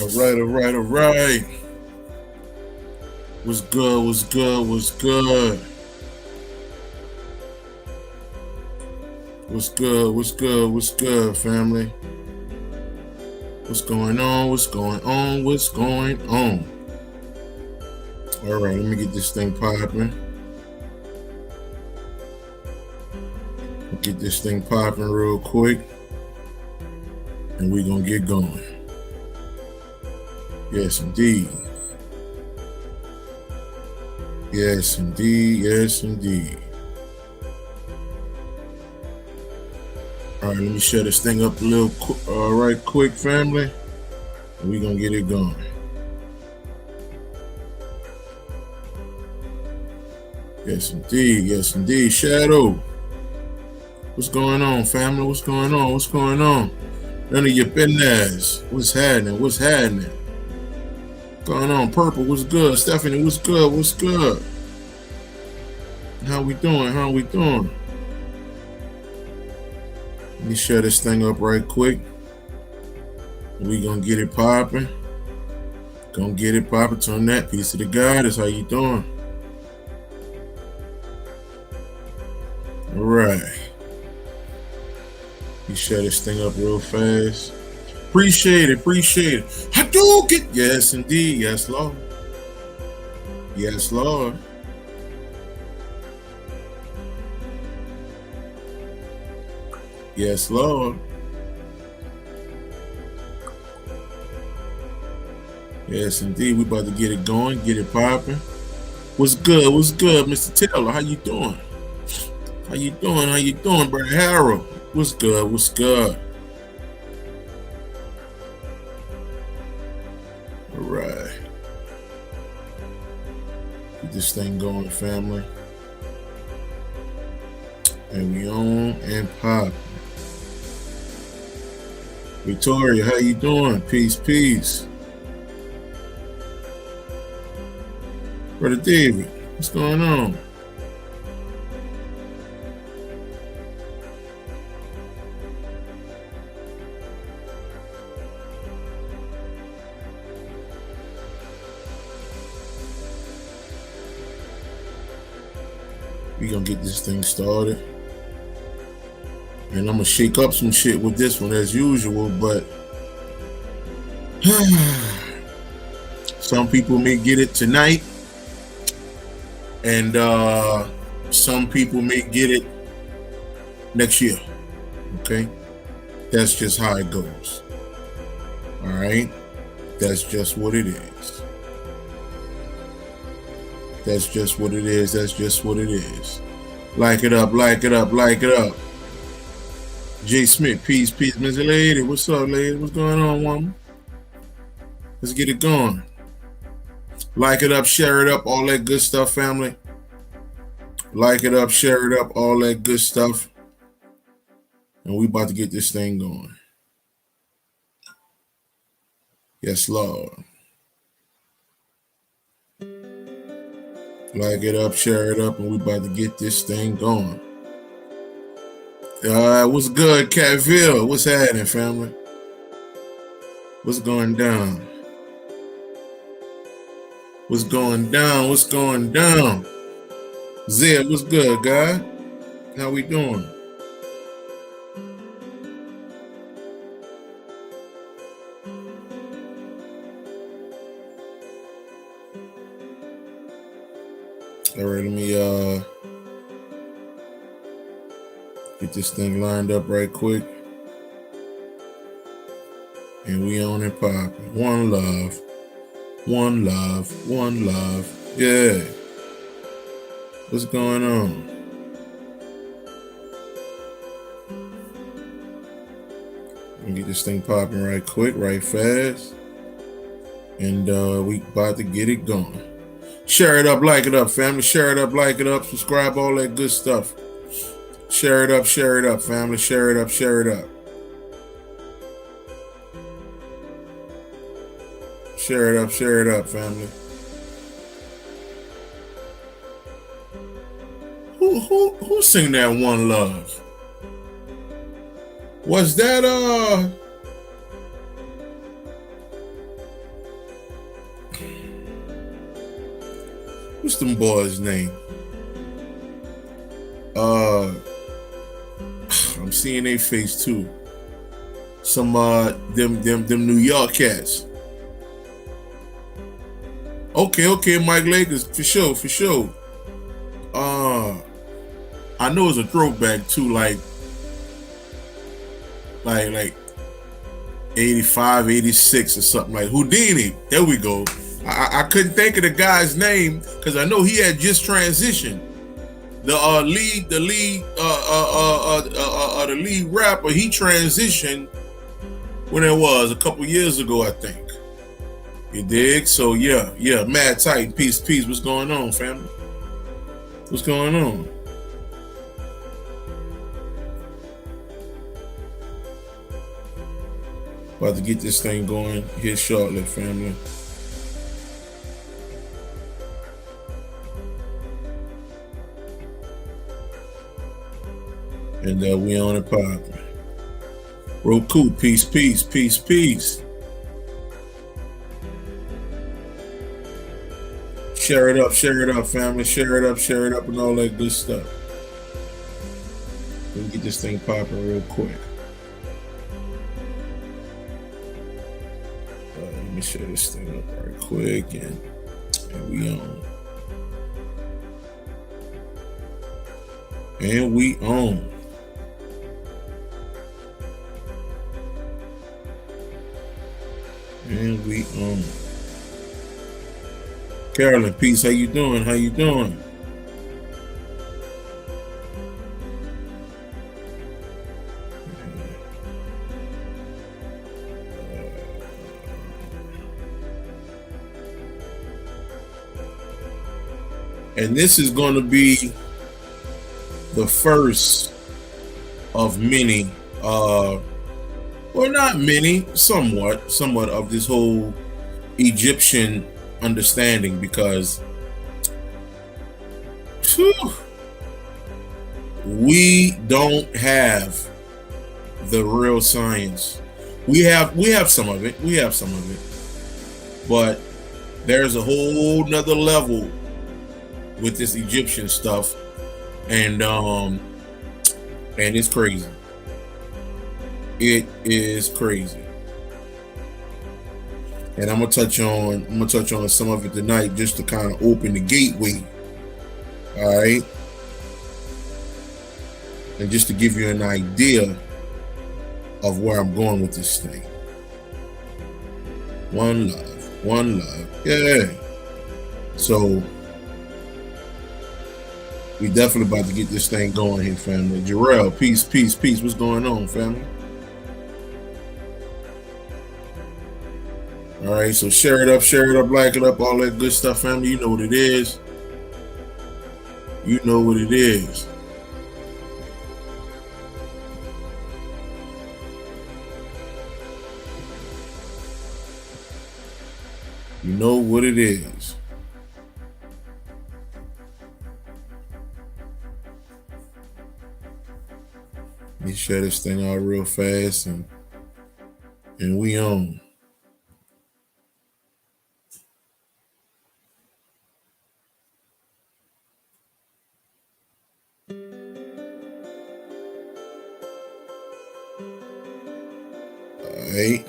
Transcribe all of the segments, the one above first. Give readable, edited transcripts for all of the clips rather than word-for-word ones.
All right, all right, all right. What's good? What's good? What's good? What's good? What's good? What's good, family? What's going on? What's going on? What's going on? All right, let me get this thing popping. Get this thing popping real quick, and we're gonna get going. Yes, indeed. Yes, indeed. Yes, indeed. All right, let me shut this thing up a little right quick, family. And we're going to get it going. Yes, indeed. Yes, indeed. Shadow. What's going on, family? What's going on? What's going on? None of your business. What's happening? What's happening? What's going on? Purple, what's good? Stephanie, what's good? What's good? How we doing? How we doing? Let me shut this thing up right quick. We gonna get it popping. Gonna get it popping. Turn that piece of the goddess. How you doing? All right. You shut this thing up real fast. Appreciate it. Appreciate it. Hadouken. Yes, indeed. Yes, Lord. Yes, Lord. Yes, Lord. Yes, indeed. We about to get it going, get it popping. What's good? What's good, Mr. Taylor? How you doing? How you doing? How you doing, Brother Harold? What's good? What's good? All right. Get this thing going, family. And we on and popping. Victoria, how you doing? Peace, peace. Brother David, what's going on? We gonna get this thing started. And I'm gonna shake up some shit with this one as usual, but some people may get it tonight, and some people may get it next year. Okay, that's just how it goes. All right, that's just what it is. That's just what it is. That's just what it is. Like it up, like it up, like it up. Jay Smith, peace, peace, Miss Lady. What's up, lady? What's going on, woman? Let's get it going. Like it up, share it up, all that good stuff, family. Like it up, share it up, all that good stuff. And we about to get this thing going. Yes, Lord. Like it up, share it up, and we about to get this thing going. What's good, Catville? What's happening, family? What's going down? What's going down? What's going down? Zed, what's good, guy? How we doing? All right, let me get this thing lined up right quick. And we on and popping. One love. One love. One love. Yeah. What's going on? Let me get this thing popping right quick, right fast. And we about to get it going. Share it up, like it up, family. Share it up, like it up, subscribe, all that good stuff. Share it up, family. Share it up, share it up. Share it up, family. Who sing that One Love? Was that What's them boys' name? I'm seeing their face too. Some them New York cats. Okay, Mike Lakers for sure. I know it's a throwback too, like 85, 86 or something, like Houdini. There we go. I couldn't think of the guy's name because I know he had just transitioned. The lead rapper, he transitioned when it was a couple years ago, I think. You dig? So yeah, Mad Titan, peace. What's going on, family? What's going on? About to get this thing going here shortly, family. And we on it popping. Roku, peace. Share it up, family. Share it up, and all that good stuff. Let me get this thing popping real quick. Let me share this thing up right quick, and we on. And we on. And we on. Carolyn, peace. How you doing? And this is going to be the first of many, well, not many, somewhat of this whole Egyptian understanding, because we don't have the real science. We have some of it, but there's a whole nother level with this Egyptian stuff, and it's crazy. It is crazy. And I'm gonna touch on some of it tonight, just to kind of open the gateway. All right. And just to give you an idea of where I'm going with this thing. One love. Yeah. So we definitely about to get this thing going here, family. Jarrell, peace. What's going on, family? All right, so share it up, like it up, all that good stuff, family. You know what it is. You know what it is. You know what it is. Let me share this thing out real fast, and we on. All right.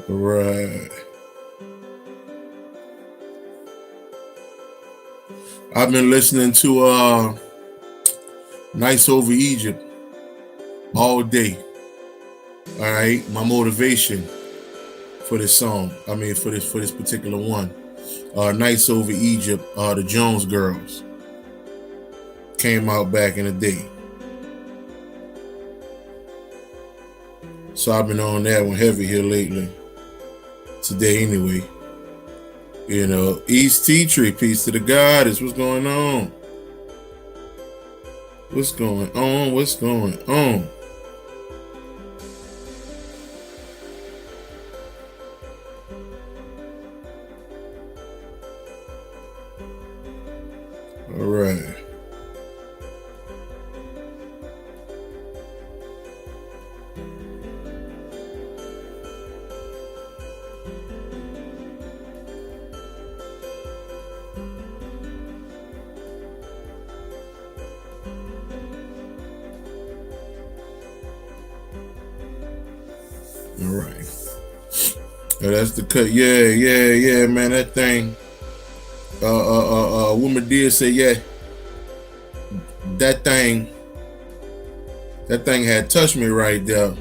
Right. I've been listening to Nice Over Egypt all day. All right, my motivation for this song, for this particular one, Nice Over Egypt, the Jones Girls, came out back in the day. So I've been on that one heavy here lately. Today anyway. You know, East Tea Tree, peace to the goddess. What's going on? What's going on? What's going on? All right. All right. That's the cut. Yeah, man. That thing. Woman did say, yeah. That thing had touched me right there.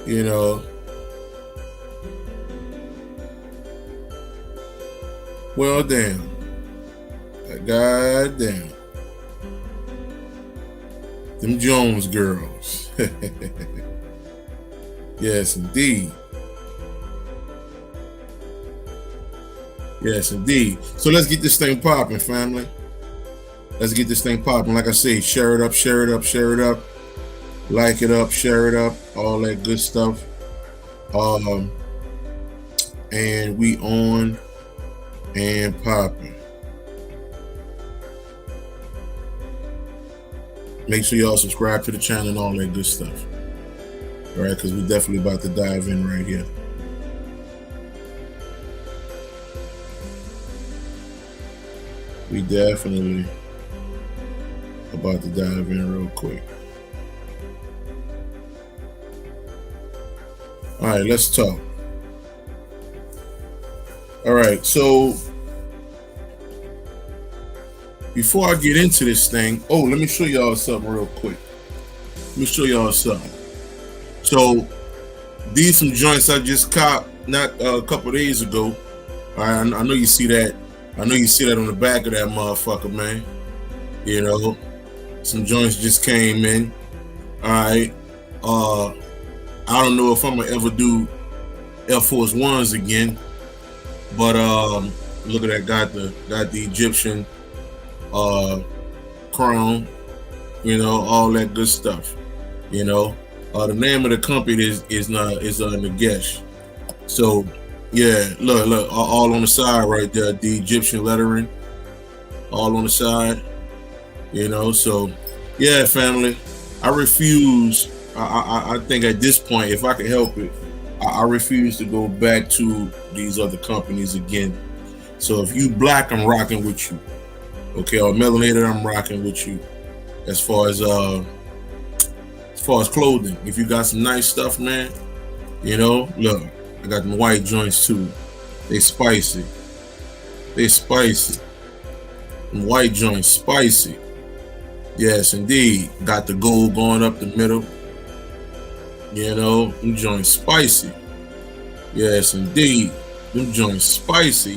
You know. Well, damn. God damn. Them Jones girls. Yes, indeed. Yes, indeed. So let's get this thing popping, family. Let's get this thing popping. Like I say, share it up, share it up, share it up. Like it up, share it up, all that good stuff. And we on and popping. Make sure y'all subscribe to the channel and all that good stuff. All right, because we're definitely about to dive in right here. We definitely about to dive in real quick. All right, let's talk. All right, so before I get into this thing, let me show y'all something real quick. Let me show y'all something. So these some joints I just copped not a couple days ago. I know you see that. I know you see that on the back of that motherfucker, man. You know, some joints just came in. All right. I don't know if I'm gonna ever do Air Force Ones again, but look at that. Got the Egyptian crown. You know, all that good stuff. You know. The name of the company is Nagesh. So yeah, look, all on the side right there, the Egyptian lettering, all on the side. You know, so yeah, family. I refuse. I think at this point, if I can help it, I refuse to go back to these other companies again. So if you black, I'm rocking with you. Okay, or melanated, I'm rocking with you. As far as clothing, if you got some nice stuff, man, you know, look, I got them white joints too. They spicy. They spicy. Them white joints spicy. Yes, indeed. Got the gold going up the middle. You know, them joints spicy. Yes, indeed. Them joints spicy.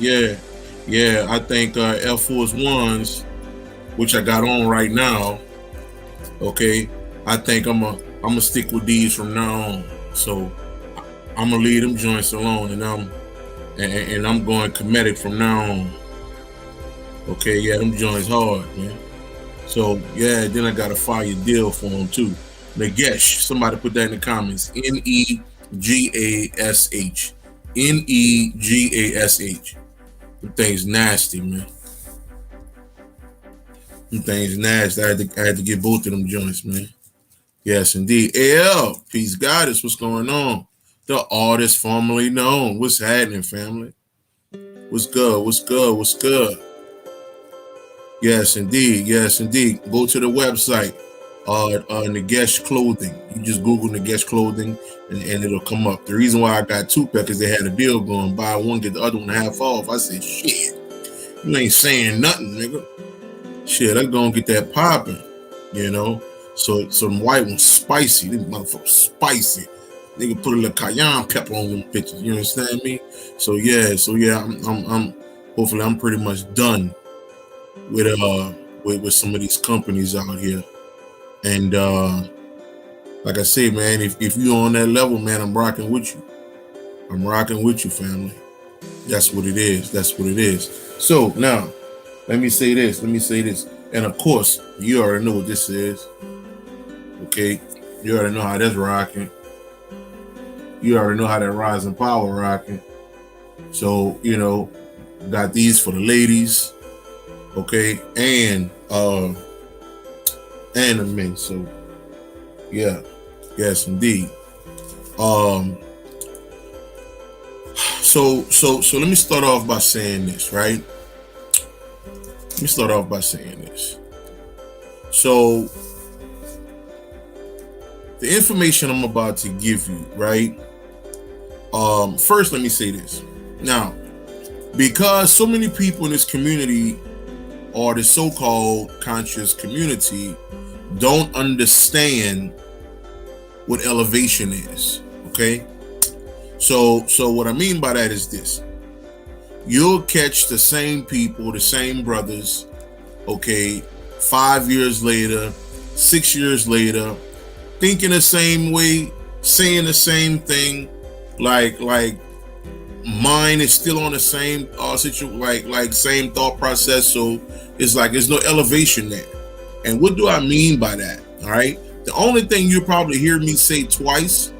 Yeah. I think Air Force Ones, which I got on right now. Okay. I think I'm gonna stick with these from now on. So I'm gonna leave them joints alone, and I'm going comedic from now on. Okay, yeah, them joints hard, man. So yeah, then I got a fire deal for them too. Nagesh, somebody put that in the comments. Negash. Negash. Them things nasty, man. Them things nasty. I had to get both of them joints, man. Yes, indeed. AL, Peace Goddess, what's going on? The artist formerly known. What's happening, family? What's good? What's good? What's good? Yes, indeed. Yes, indeed. Go to the website, Nagesh Clothing. You just Google Nagesh Clothing and it'll come up. The reason why I got two packs is they had a deal going. Buy one, get the other one half off. I said, shit, you ain't saying nothing, nigga. Shit, I'm gonna get that popping, you know? So some white ones spicy. These motherfuckers spicy. Nigga put a little cayenne pepper on them pictures. You understand me? So yeah. I'm hopefully I'm pretty much done with some of these companies out here. And like I say, man, if you're on that level, man, I'm rocking with you. I'm rocking with you, family. That's what it is. That's what it is. So now, let me say this. And of course, you already know what this is. Okay, you already know how that's rocking. You already know how that rising power rocking. So, got these for the ladies, okay, and the men. So yeah, yes indeed. So let me start off by saying this, right? So the information I'm about to give you, right? First, let me say this. Now, because so many people in this community, or the so-called conscious community, don't understand what elevation is, okay? So what I mean by that is this. You'll catch the same people, the same brothers, okay, 5 years later, 6 years later, thinking the same way, saying the same thing, like mind is still on the same same thought process. So it's like there's no elevation there. And what do I mean by that? All right. The only thing you probably hear me say twice,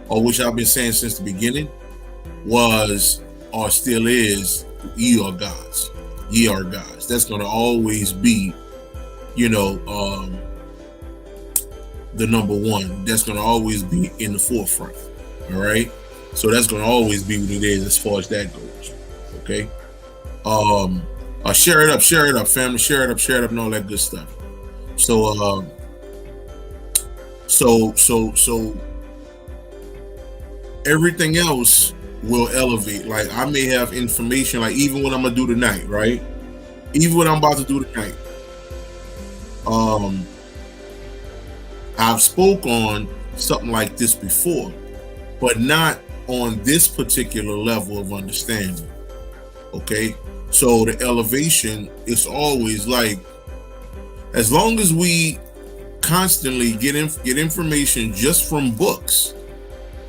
or which I've been saying since the beginning, was or still is, ye are gods. Ye are gods. That's gonna always be, the number one. That's gonna always be in the forefront. All right. So that's gonna always be what it is as far as that goes. Okay. Share it up, family, share it up, and all that good stuff. So everything else will elevate. Like I may have information, like even what I'm gonna do tonight, right? Even what I'm about to do tonight. I've spoke on something like this before, but not on this particular level of understanding. Okay, so the elevation is always like, as long as we constantly get information just from books,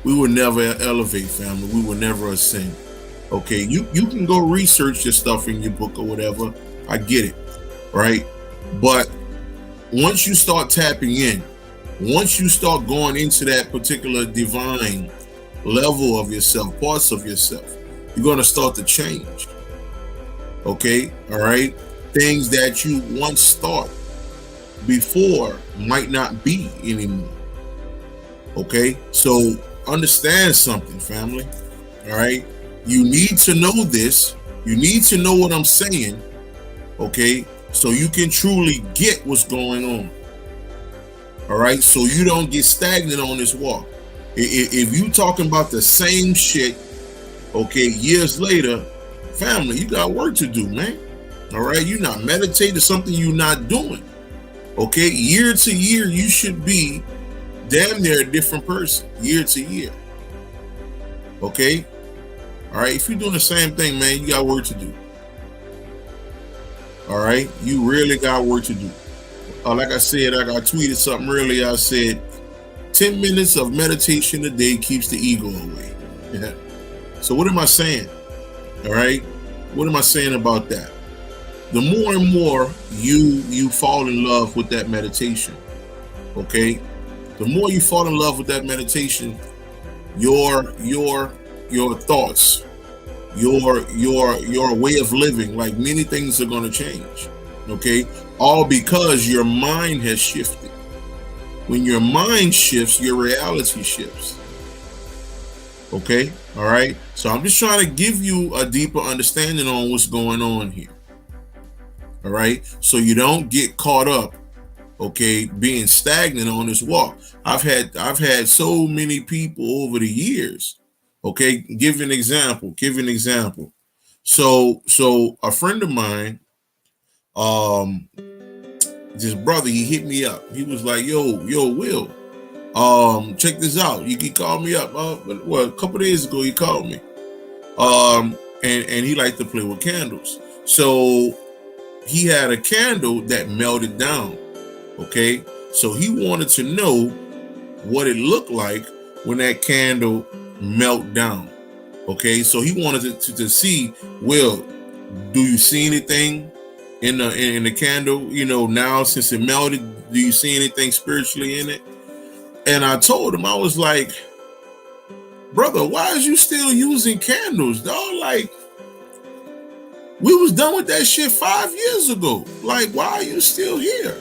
we will never elevate, family. We will never ascend. Okay, you can go research your stuff in your book or whatever. I get it, right? But once you start tapping in, once you start going into that particular divine level of yourself, parts of yourself, you're going to start to change. Okay, all right? Things that you once thought before might not be anymore. Okay, so understand something, family. All right, you need to know this. You need to know what I'm saying. Okay, so you can truly get what's going on. All right, so you don't get stagnant on this walk. If you talking about the same shit, okay, years later, family, you got work to do, man. All right, you're not meditating, something you're not doing. Okay, year to year, you should be damn near a different person, year to year. Okay, all right, if you're doing the same thing, man, you got work to do. All right, you really got work to do. Like I said, I tweeted something earlier. I said, 10 minutes of meditation a day keeps the ego away. Yeah. So what am I saying? All right, what am I saying about that? The more and more you fall in love with that meditation, okay, the more you fall in love with that meditation, your thoughts, your way of living, like many things are going to change. Okay, all because your mind has shifted. When your mind shifts, your reality shifts. Okay, all right. So I'm just trying to give you a deeper understanding on what's going on here. All right, so you don't get caught up, okay, being stagnant on this walk. I've had so many people over the years. Okay, give an example. So a friend of mine, this brother, he hit me up. He was like, yo, Will, check this out. He called me up. A couple days ago, he called me. And he liked to play with candles. So he had a candle that melted down. Okay, so he wanted to know what it looked like when that candle melt down. Okay, so he wanted to see, Will, do you see anything? in the candle, now since it melted, do you see anything spiritually in it? And I told him, I was like, brother, why is you still using candles, dog? Like, we was done with that shit 5 years ago. Like, why are you still here?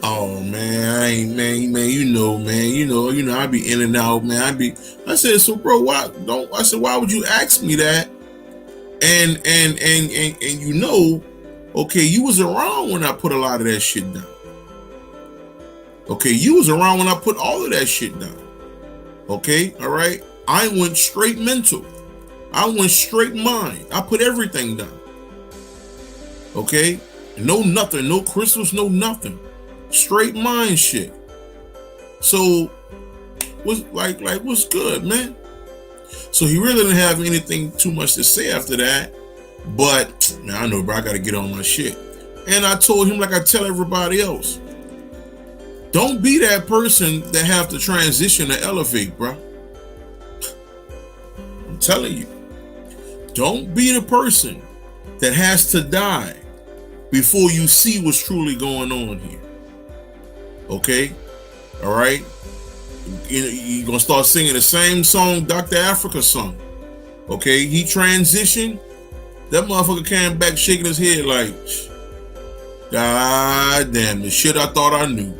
Oh man, I ain't man, man, I be in and out, man. I said, so bro, why would you ask me that? And okay, you was around when I put a lot of that shit down. Okay, you was around when I put all of that shit down. Okay, all right. I went straight mental. I went straight mind. I put everything down. Okay, no nothing, no crystals, no nothing. Straight mind shit. So, what's good, man? So he really didn't have anything too much to say after that. But man, I know, bro, I gotta get on my shit. And I told him, like I tell everybody else, don't be that person that have to transition to elevate, bro. I'm telling you, don't be the person that has to die before you see what's truly going on here. Okay, all right. You're gonna start singing the same song Dr. Africa sung. Okay, he transitioned. That motherfucker came back shaking his head like, God damn, the shit I thought I knew.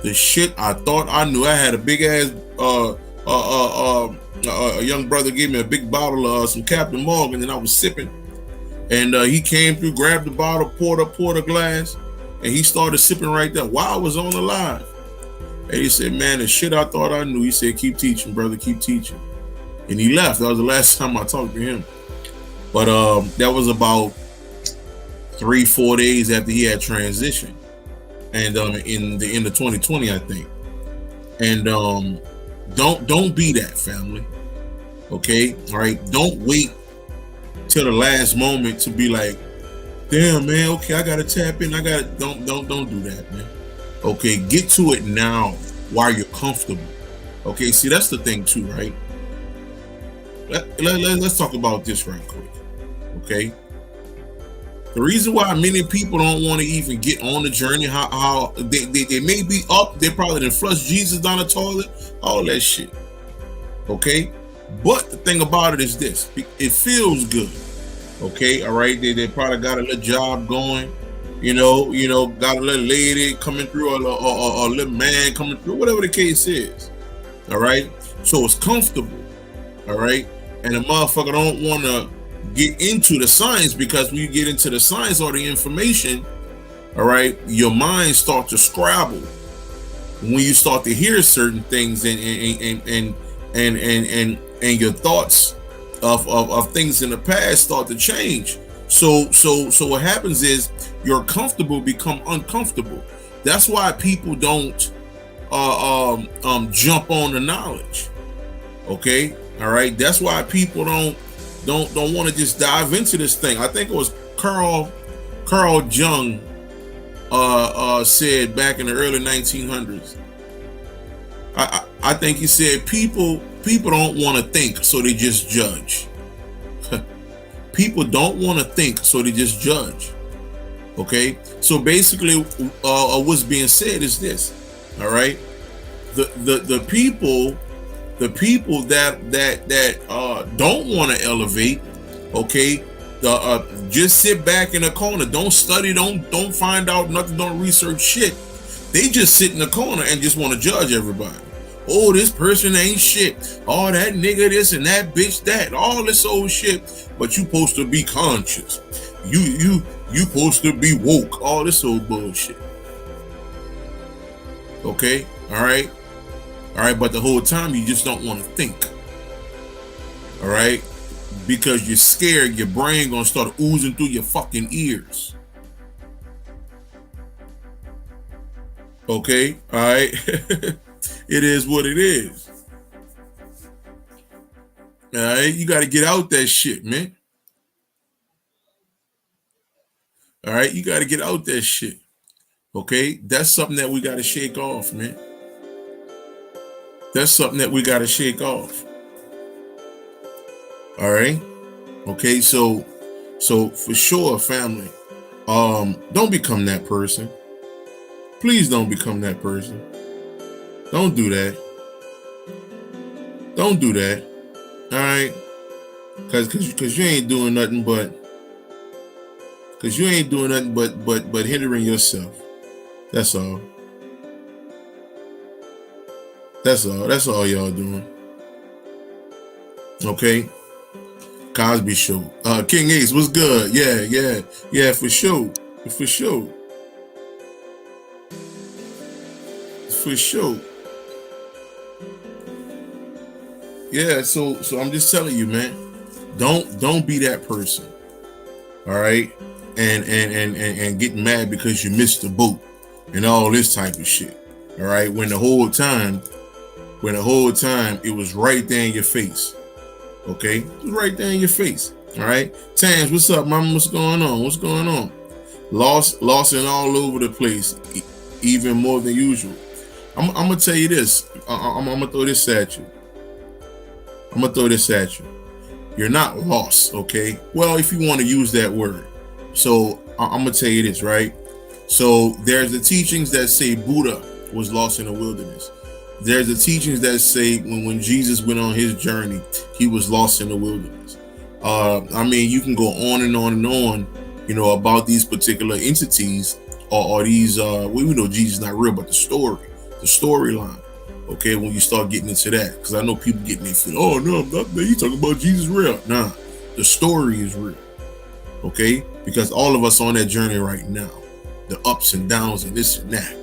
The shit I thought I knew. I had a big ass a young brother gave me a big bottle of some Captain Morgan, and I was sipping. And he came through, grabbed the bottle, poured a glass, and he started sipping right there while I was on the live. And he said, man, the shit I thought I knew. He said, keep teaching, brother, keep teaching. And he left. That was the last time I talked to him. But that was about 3-4 days after he had transitioned. And in the end of 2020, I think. And don't be that, family. Okay? All right. Don't wait till the last moment to be like, damn, man, okay, I gotta tap in. Don't do that, man. Okay, get to it now while you're comfortable. Okay, see, that's the thing too, right? Let's talk about this right quick. Okay, the reason why many people don't want to even get on the journey, how they may be up, they probably done flush Jesus down the toilet, all that shit. Okay, but the thing about it is this: it feels good. Okay, all right, they probably got a little job going. Got a little lady coming through, or a little man coming through, whatever the case is. All right, so it's comfortable. All right, and the motherfucker don't want to get into the science, because when you get into the science or the information, all right, your mind starts to scrabble when you start to hear certain things, and your thoughts of things in the past start to change. So what happens is your comfortable become uncomfortable. That's why people don't jump on the knowledge. Okay, all right. That's why people don't want to just dive into this thing. I think it was Carl Jung said back in the early 1900s. I think he said people don't want to think, so they just judge. People don't want to think, so they just judge. Okay, so basically, what's being said is this. All right, the people that don't want to elevate. Okay, just sit back in the corner. Don't study. Don't find out nothing. Don't research shit. They just sit in the corner and just want to judge everybody. Oh, this person ain't shit. Oh, that nigga this and that bitch that. All this old shit. But you supposed to be conscious. You supposed to be woke. All this old bullshit. Okay? All right? All right, but the whole time you just don't want to think. All right? Because you're scared your brain gonna start oozing through your fucking ears. Okay? All right? It is what it is. All right, you got to get out that shit, man. All right, you got to get out that shit. Okay, that's something that we got to shake off, man. That's something that we got to shake off. All right. Okay, so So for sure, family, don't become that person. Please don't become that person. Don't do that. Don't do that. All right, because you ain't doing nothing but hindering yourself. That's all. That's all. That's all y'all doing. Okay. Cosby Show. King Ace, what's good? Yeah, for sure. For sure. For sure. Yeah, so I'm just telling you, man, don't be that person. All right? And get mad because you missed the boat and all this type of shit. All right? When the whole time it was right there in your face. Okay? It was right there in your face. All right? Tans, what's up, mama? What's going on? What's going on? Lost and all over the place, even more than usual. I'm gonna tell you this. I'm gonna throw this at you. You're not lost, okay? Well, if you want to use that word. So I'm gonna tell you this, right? So there's the teachings that say Buddha was lost in the wilderness. There's the teachings that say when Jesus went on his journey, he was lost in the wilderness. I mean, you can go on and on and on, about these particular entities or these. We know Jesus is not real, but the storyline. Okay, when you start getting into that, because I know people getting their feet. Oh no, I'm not there. You talking about Jesus real? Nah, the story is real. Okay, because all of us on that journey right now, the ups and downs and this and that.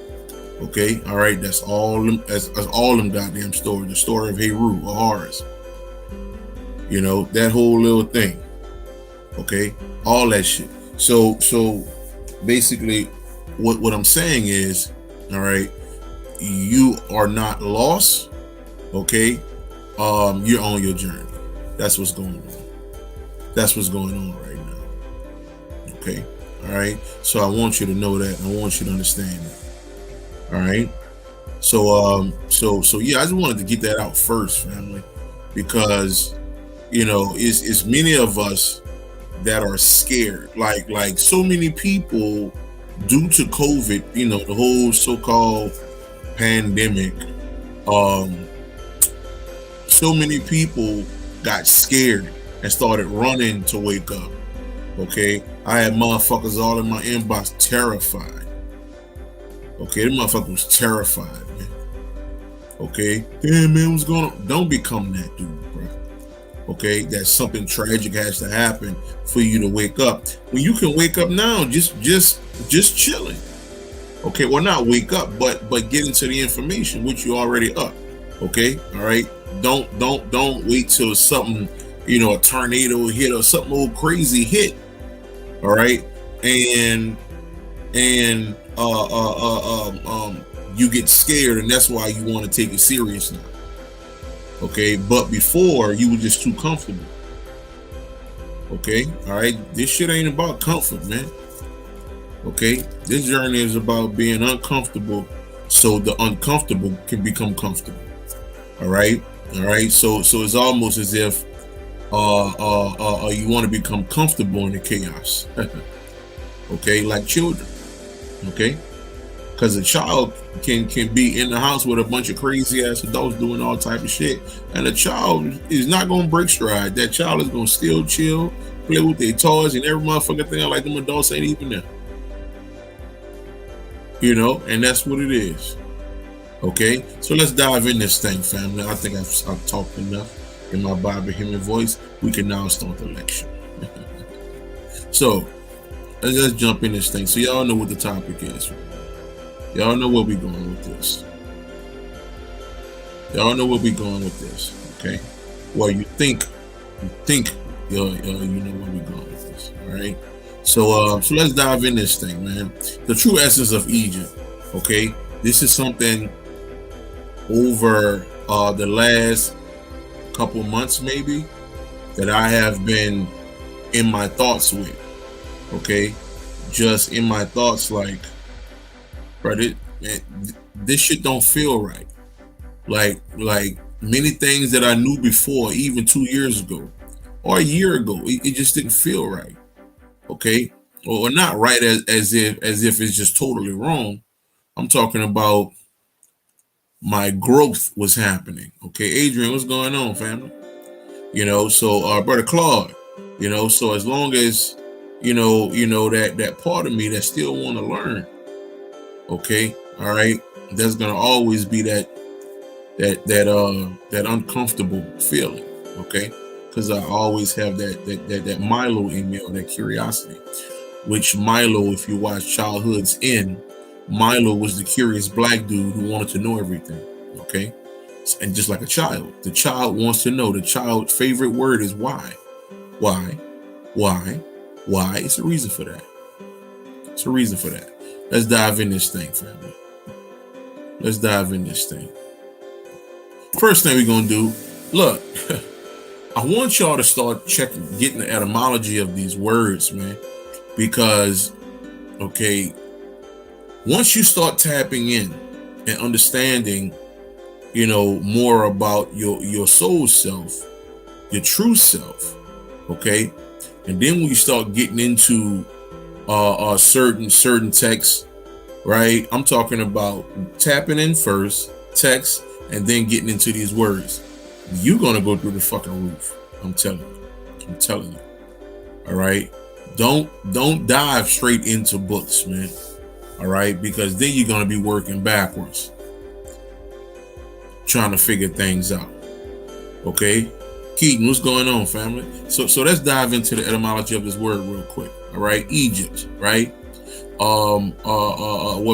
Okay, all right, that's all them. That's all them goddamn story. The story of Heru or Horus. That whole little thing. Okay, all that shit. So basically, what I'm saying is, all right. You are not lost, okay? You're on your journey. That's what's going on. That's what's going on right now. Okay, all right. So I want you to know that. I want you to understand that. All right. So yeah, I just wanted to get that out first, family, because it's many of us that are scared. Like so many people, due to COVID, the whole so-called pandemic, so many people got scared and started running to wake up. Okay, I had motherfuckers all in my inbox terrified. Okay, the motherfucker was terrified, man. Okay, damn man, what's going on? Don't become that dude, bro. Okay, that something tragic has to happen for you to wake up. When you can wake up now, just chilling. Okay, well, not wake up, but get into the information, which you already up. Okay, all right. Don't wait till something, a tornado hit or something old crazy hit. All right, and you get scared, and that's why you want to take it serious now. Okay, but before you were just too comfortable. Okay, all right. This shit ain't about comfort, man. Okay, this journey is about being uncomfortable so the uncomfortable can become comfortable. All right. So it's almost as if you want to become comfortable in the chaos. Okay, like children. Okay, because a child can be in the house with a bunch of crazy ass adults doing all type of shit, and a child is not gonna break stride. That child is gonna still chill, play with their toys and every motherfucking thing like them adults ain't even there. And that's what it is. Okay, so let's dive in this thing, family. I think I've talked enough in my Bobby Hemming voice. We can now start the lecture. So let's jump in this thing. So y'all know what the topic is. Y'all know where we going with this. Okay. Well, you think you know where we going with this. All right. So let's dive in this thing, man. The true essence of Egypt. Okay, this is something over the last couple months, maybe, that I have been in my thoughts with. Okay, just in my thoughts, like, bro, this shit don't feel right. Like many things that I knew before, even 2 years ago or a year ago, it just didn't feel right. Okay, or not right as if it's just totally wrong. I'm talking about my growth was happening. Okay, Adrian, what's going on, family? So brother Claude, so as long as that part of me that still want to learn, okay, all right, there's gonna always be that uncomfortable feeling, okay, because I always have that Milo in me, or that curiosity. Which Milo, if you watch Childhood's End, Milo was the curious black dude who wanted to know everything, okay? And just like a child, the child wants to know. The child's favorite word is why. Why? Why? Why? It's a reason for that. It's a reason for that. Let's dive in this thing, family. Let's dive in this thing. First thing we're going to do, look, I want y'all to start getting the etymology of these words, man. Because, okay, once you start tapping in and understanding, more about your soul self, your true self, okay, and then when you start getting into certain texts, right? I'm talking about tapping in first, text, and then getting into these words. You're gonna go through the fucking roof. I'm telling you. All right. Don't dive straight into books, man. All right, because then you're gonna be working backwards, trying to figure things out. Okay, Keaton, what's going on, family? So let's dive into the etymology of this word real quick. All right, Egypt, right? Where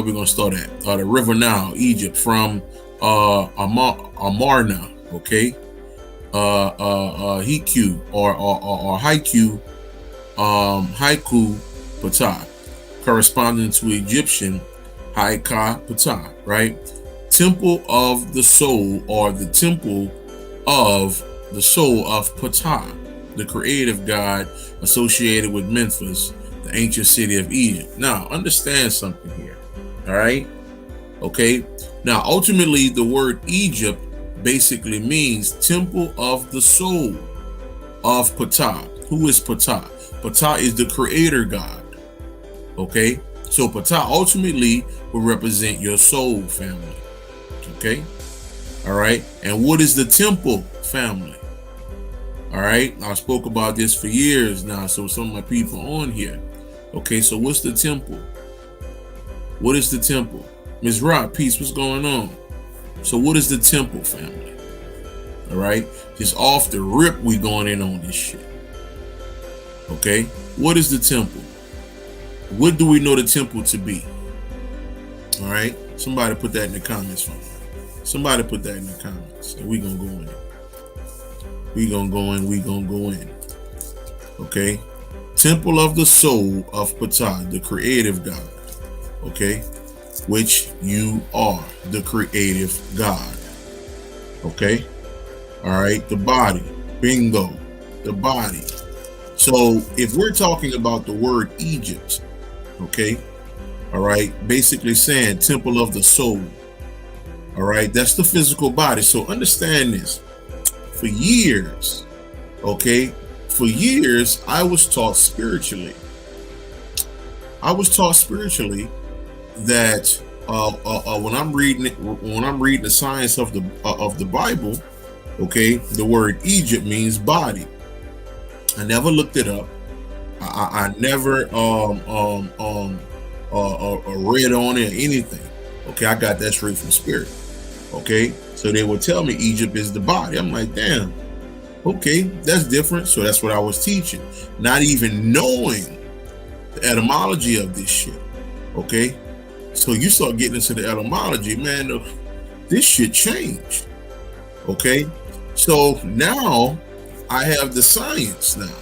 we gonna start at? The River Nile, Egypt, from Amarna. Okay, Haiku or Haiku. Haiku Ptah, corresponding to Egyptian Haika Ptah, right? Temple of the soul, or the temple of the soul of Ptah, the creative god associated with Memphis, the ancient city of Egypt. Now, understand something here, all right? Okay, now ultimately the word Egypt basically means temple of the soul of Ptah. Who is Ptah? Ptah is the creator god. Okay, so Ptah ultimately will represent your soul, family. Okay, all right. And what is the temple, family? All right, I spoke about this for years now, so some of my people on here. Okay, so what's the temple? What is the temple? Ms. Rock, peace, what's going on? So what is the temple, family? All right, just off the rip, we going in on this shit. Okay, what is the temple? What do we know the temple to be? All right, somebody put that in the comments for me. Somebody put that in the comments, and we gonna go in. We gonna go in. Okay, temple of the soul of Ptah, the creative god. Okay, which you are, the creative god. Okay, all right, the body, bingo, the body. So if we're talking about the word Egypt, okay, all right, basically saying temple of the soul, all right, that's the physical body. So understand this. For years, okay, for years, I was taught spiritually. That when I'm reading the science of the Bible, okay, the word Egypt means body. I never looked it up. I never read on it or anything. Okay, I got that straight from spirit. Okay, so they would tell me Egypt is the body. I'm like, damn. Okay, that's different. So that's what I was teaching, not even knowing the etymology of this shit. Okay, so you start getting into the etymology, man. This shit changed. Okay, so now I have the science now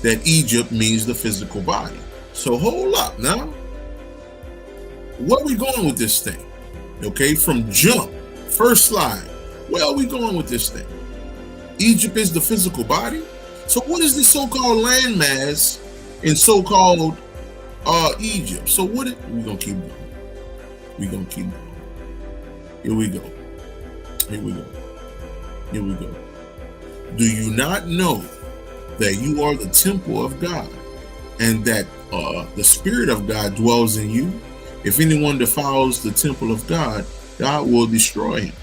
that Egypt means the physical body. So hold up now. Where are we going with this thing? Okay, from jump, first slide. Where are we going with this thing? Egypt is the physical body. So what is this so-called landmass in so-called Egypt? So what we're gonna keep going. We're gonna keep going. Here we go. Do you not know that you are the temple of God? and that the Spirit of God dwells in you. If anyone defiles the temple of God, God will destroy him.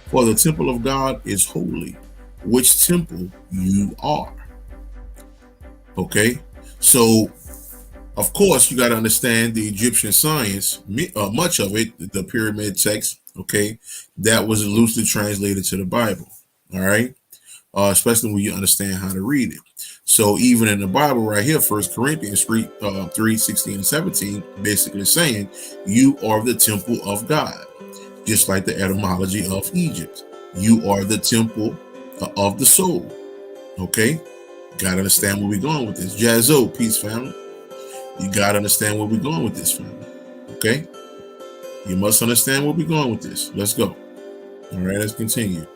For the temple of God is holy, which temple you are. Okay, so of course you got to understand the Egyptian science, much of it, the pyramid text, okay, that was loosely translated to the Bible. All right, especially when you understand how to read it. So even in the Bible right here, 1 Corinthians 3, 16 and 17, basically saying you are the temple of God, just like the etymology of Egypt. You are the temple of the soul. Okay, gotta understand where we're going with this. Jazzo, peace, family. You gotta understand where we're going with this, family. Okay, you must understand where we're going with this. Let's go. All right, let's continue.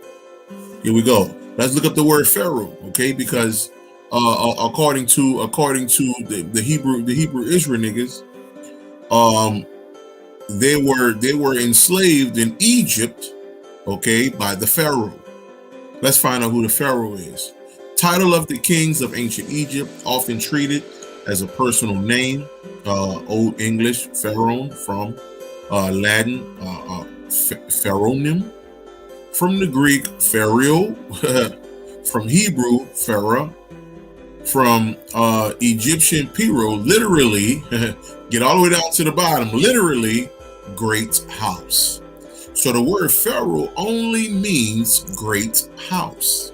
Here we go. Let's look up the word Pharaoh, okay? Because according to the Hebrew Israel niggas, they were enslaved in Egypt, okay, by the Pharaoh. Let's find out who the Pharaoh is. Title of the kings of ancient Egypt, often treated as a personal name. Old English Pharaoh, from Latin Pharaohnim, from the Greek Pharaoh, from Hebrew Pharaoh, from Egyptian Piro, literally, get all the way down to the bottom, literally great house. So the word Pharaoh only means great house.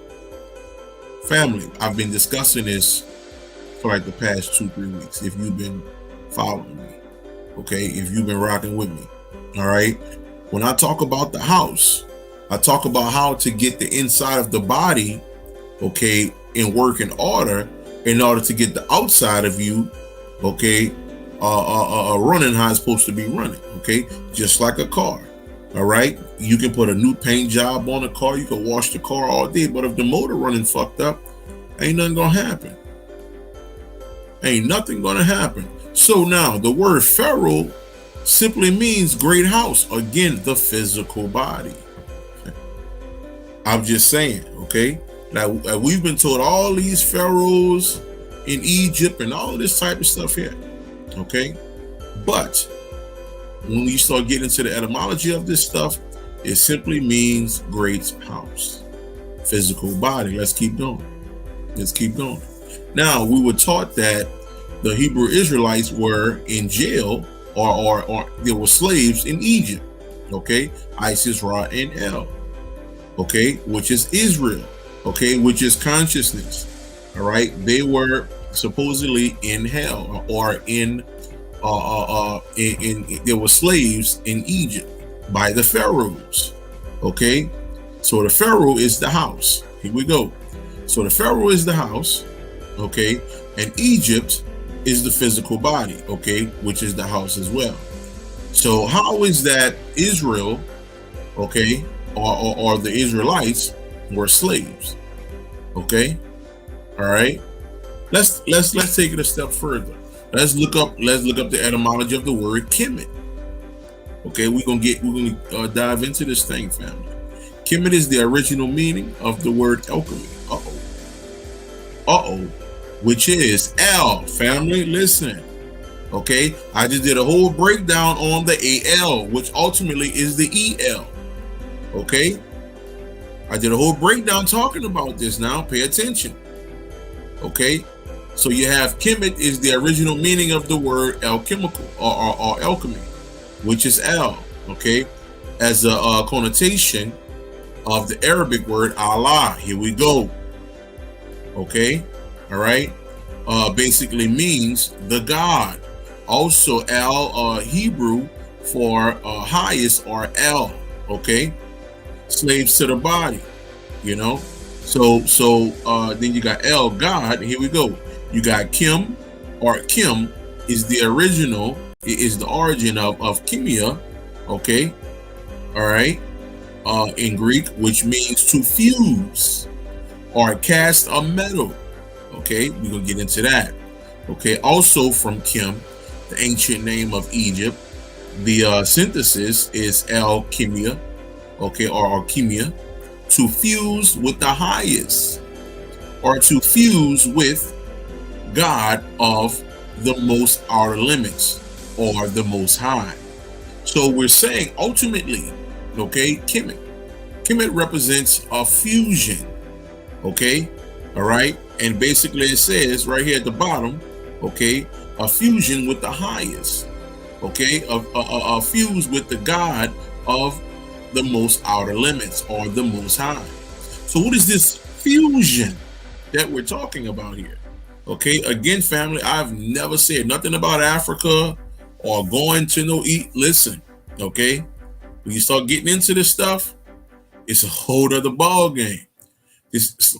Family, I've been discussing this for like the past 2-3 weeks. If you've been following me, okay, if you've been rocking with me, all right. When I talk about the house, I talk about how to get the inside of the body, okay, in working order in order to get the outside of you, okay, running how it's supposed to be running, okay, just like a car. All right, you can put a new paint job on a car, you can wash the car all day, but if the motor running fucked up, ain't nothing gonna happen. Ain't nothing gonna happen. So now the word Pharaoh simply means great house. Again, the physical body. I'm just saying, okay? Now we've been told all these pharaohs in Egypt and all this type of stuff here, okay? But when you start getting into the etymology of this stuff, it simply means great house, physical body. Let's keep going. Let's keep going. Now, we were taught that the Hebrew Israelites were in jail or they were slaves in Egypt, okay? Isis, Ra, and El, okay, which is Israel, okay, which is consciousness, all right? They were supposedly in hell or they were slaves in Egypt by the pharaohs, okay? So the Pharaoh is the house. Here we go. So the Pharaoh is the house, okay, and Egypt is the physical body, okay, which is the house as well. So how is that Israel, okay, or the Israelites were slaves, okay? All right, let's take it a step further. Let's look up the etymology of the word Kemet. Okay, we're gonna dive into this thing, family. Kemet is the original meaning of the word alchemy. Which is L. Family, listen. Okay, I just did a whole breakdown on the AL, which ultimately is the EL. Okay, I did a whole breakdown talking about this. Now, pay attention. Okay. So you have Kemet is the original meaning of the word alchemical or alchemy, which is al, okay, as a connotation of the Arabic word Allah. Here we go. Okay, all right. Basically means the God. Also al Hebrew for highest or el, okay, slaves to the body, you know. So then you got el, God. Here we go. You got Kim, or Kim is the original, is the origin of chemia, okay, all right, in Greek, which means to fuse or cast a metal, okay, we're gonna get into that, okay. Also from Kim, the ancient name of Egypt, the synthesis is alchemia, okay, or alchemia, to fuse with the highest, or to fuse with God of the most outer limits, or the Most High. So we're saying ultimately, okay, Kemet. Kemet represents a fusion, okay, all right, and basically it says right here at the bottom, okay, a fusion with the highest, okay, a fuse with the God of the most outer limits, or the Most High. So what is this fusion that we're talking about here? Okay, again, family, I've never said nothing about Africa or going to no eat. Listen, okay, when you start getting into this stuff, it's a whole other ball game. This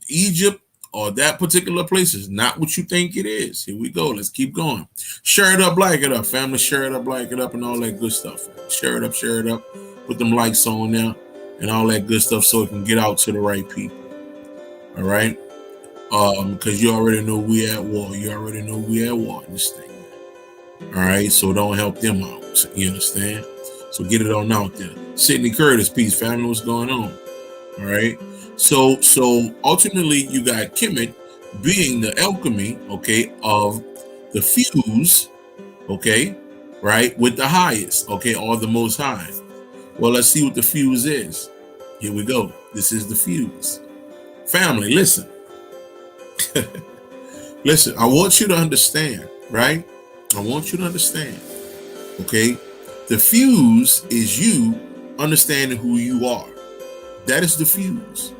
Egypt or that particular place is not what you think it is. Here we go. Let's keep going. Share it up, like it up, family. Share it up, like it up, and all that good stuff. Share it up, share it up. Put them likes on there and all that good stuff so it can get out to the right people. All right. Because you already know we at war. You already know we at war in this thing. All right. So don't help them out. You understand? So get it on out there. Sidney Curtis, peace, family. What's going on? All right. So ultimately, you got Kemet being the alchemy, okay, of the fuse, okay, right, with the highest, okay, or the Most High. Well, let's see what the fuse is. Here we go. This is the fuse. Family, listen. Listen, I want you to understand, right? I want you to understand, okay? The fuse is you understanding who you are. That is the fuse,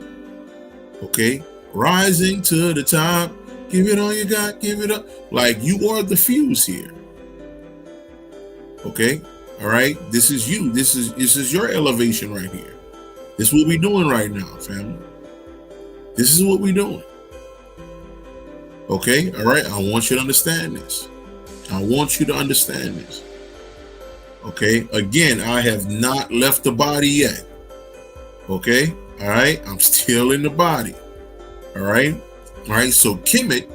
okay? Rising to the top, give it all you got, give it up. Like, you are the fuse here, okay? All right, this is you. This is your elevation right here. This is what we're doing right now, family. This is what we're doing. Okay, all right. I want you to understand this. I want you to understand this. Okay, again, I have not left the body yet. Okay, all right. I'm still in the body. All right, all right. So Kemet,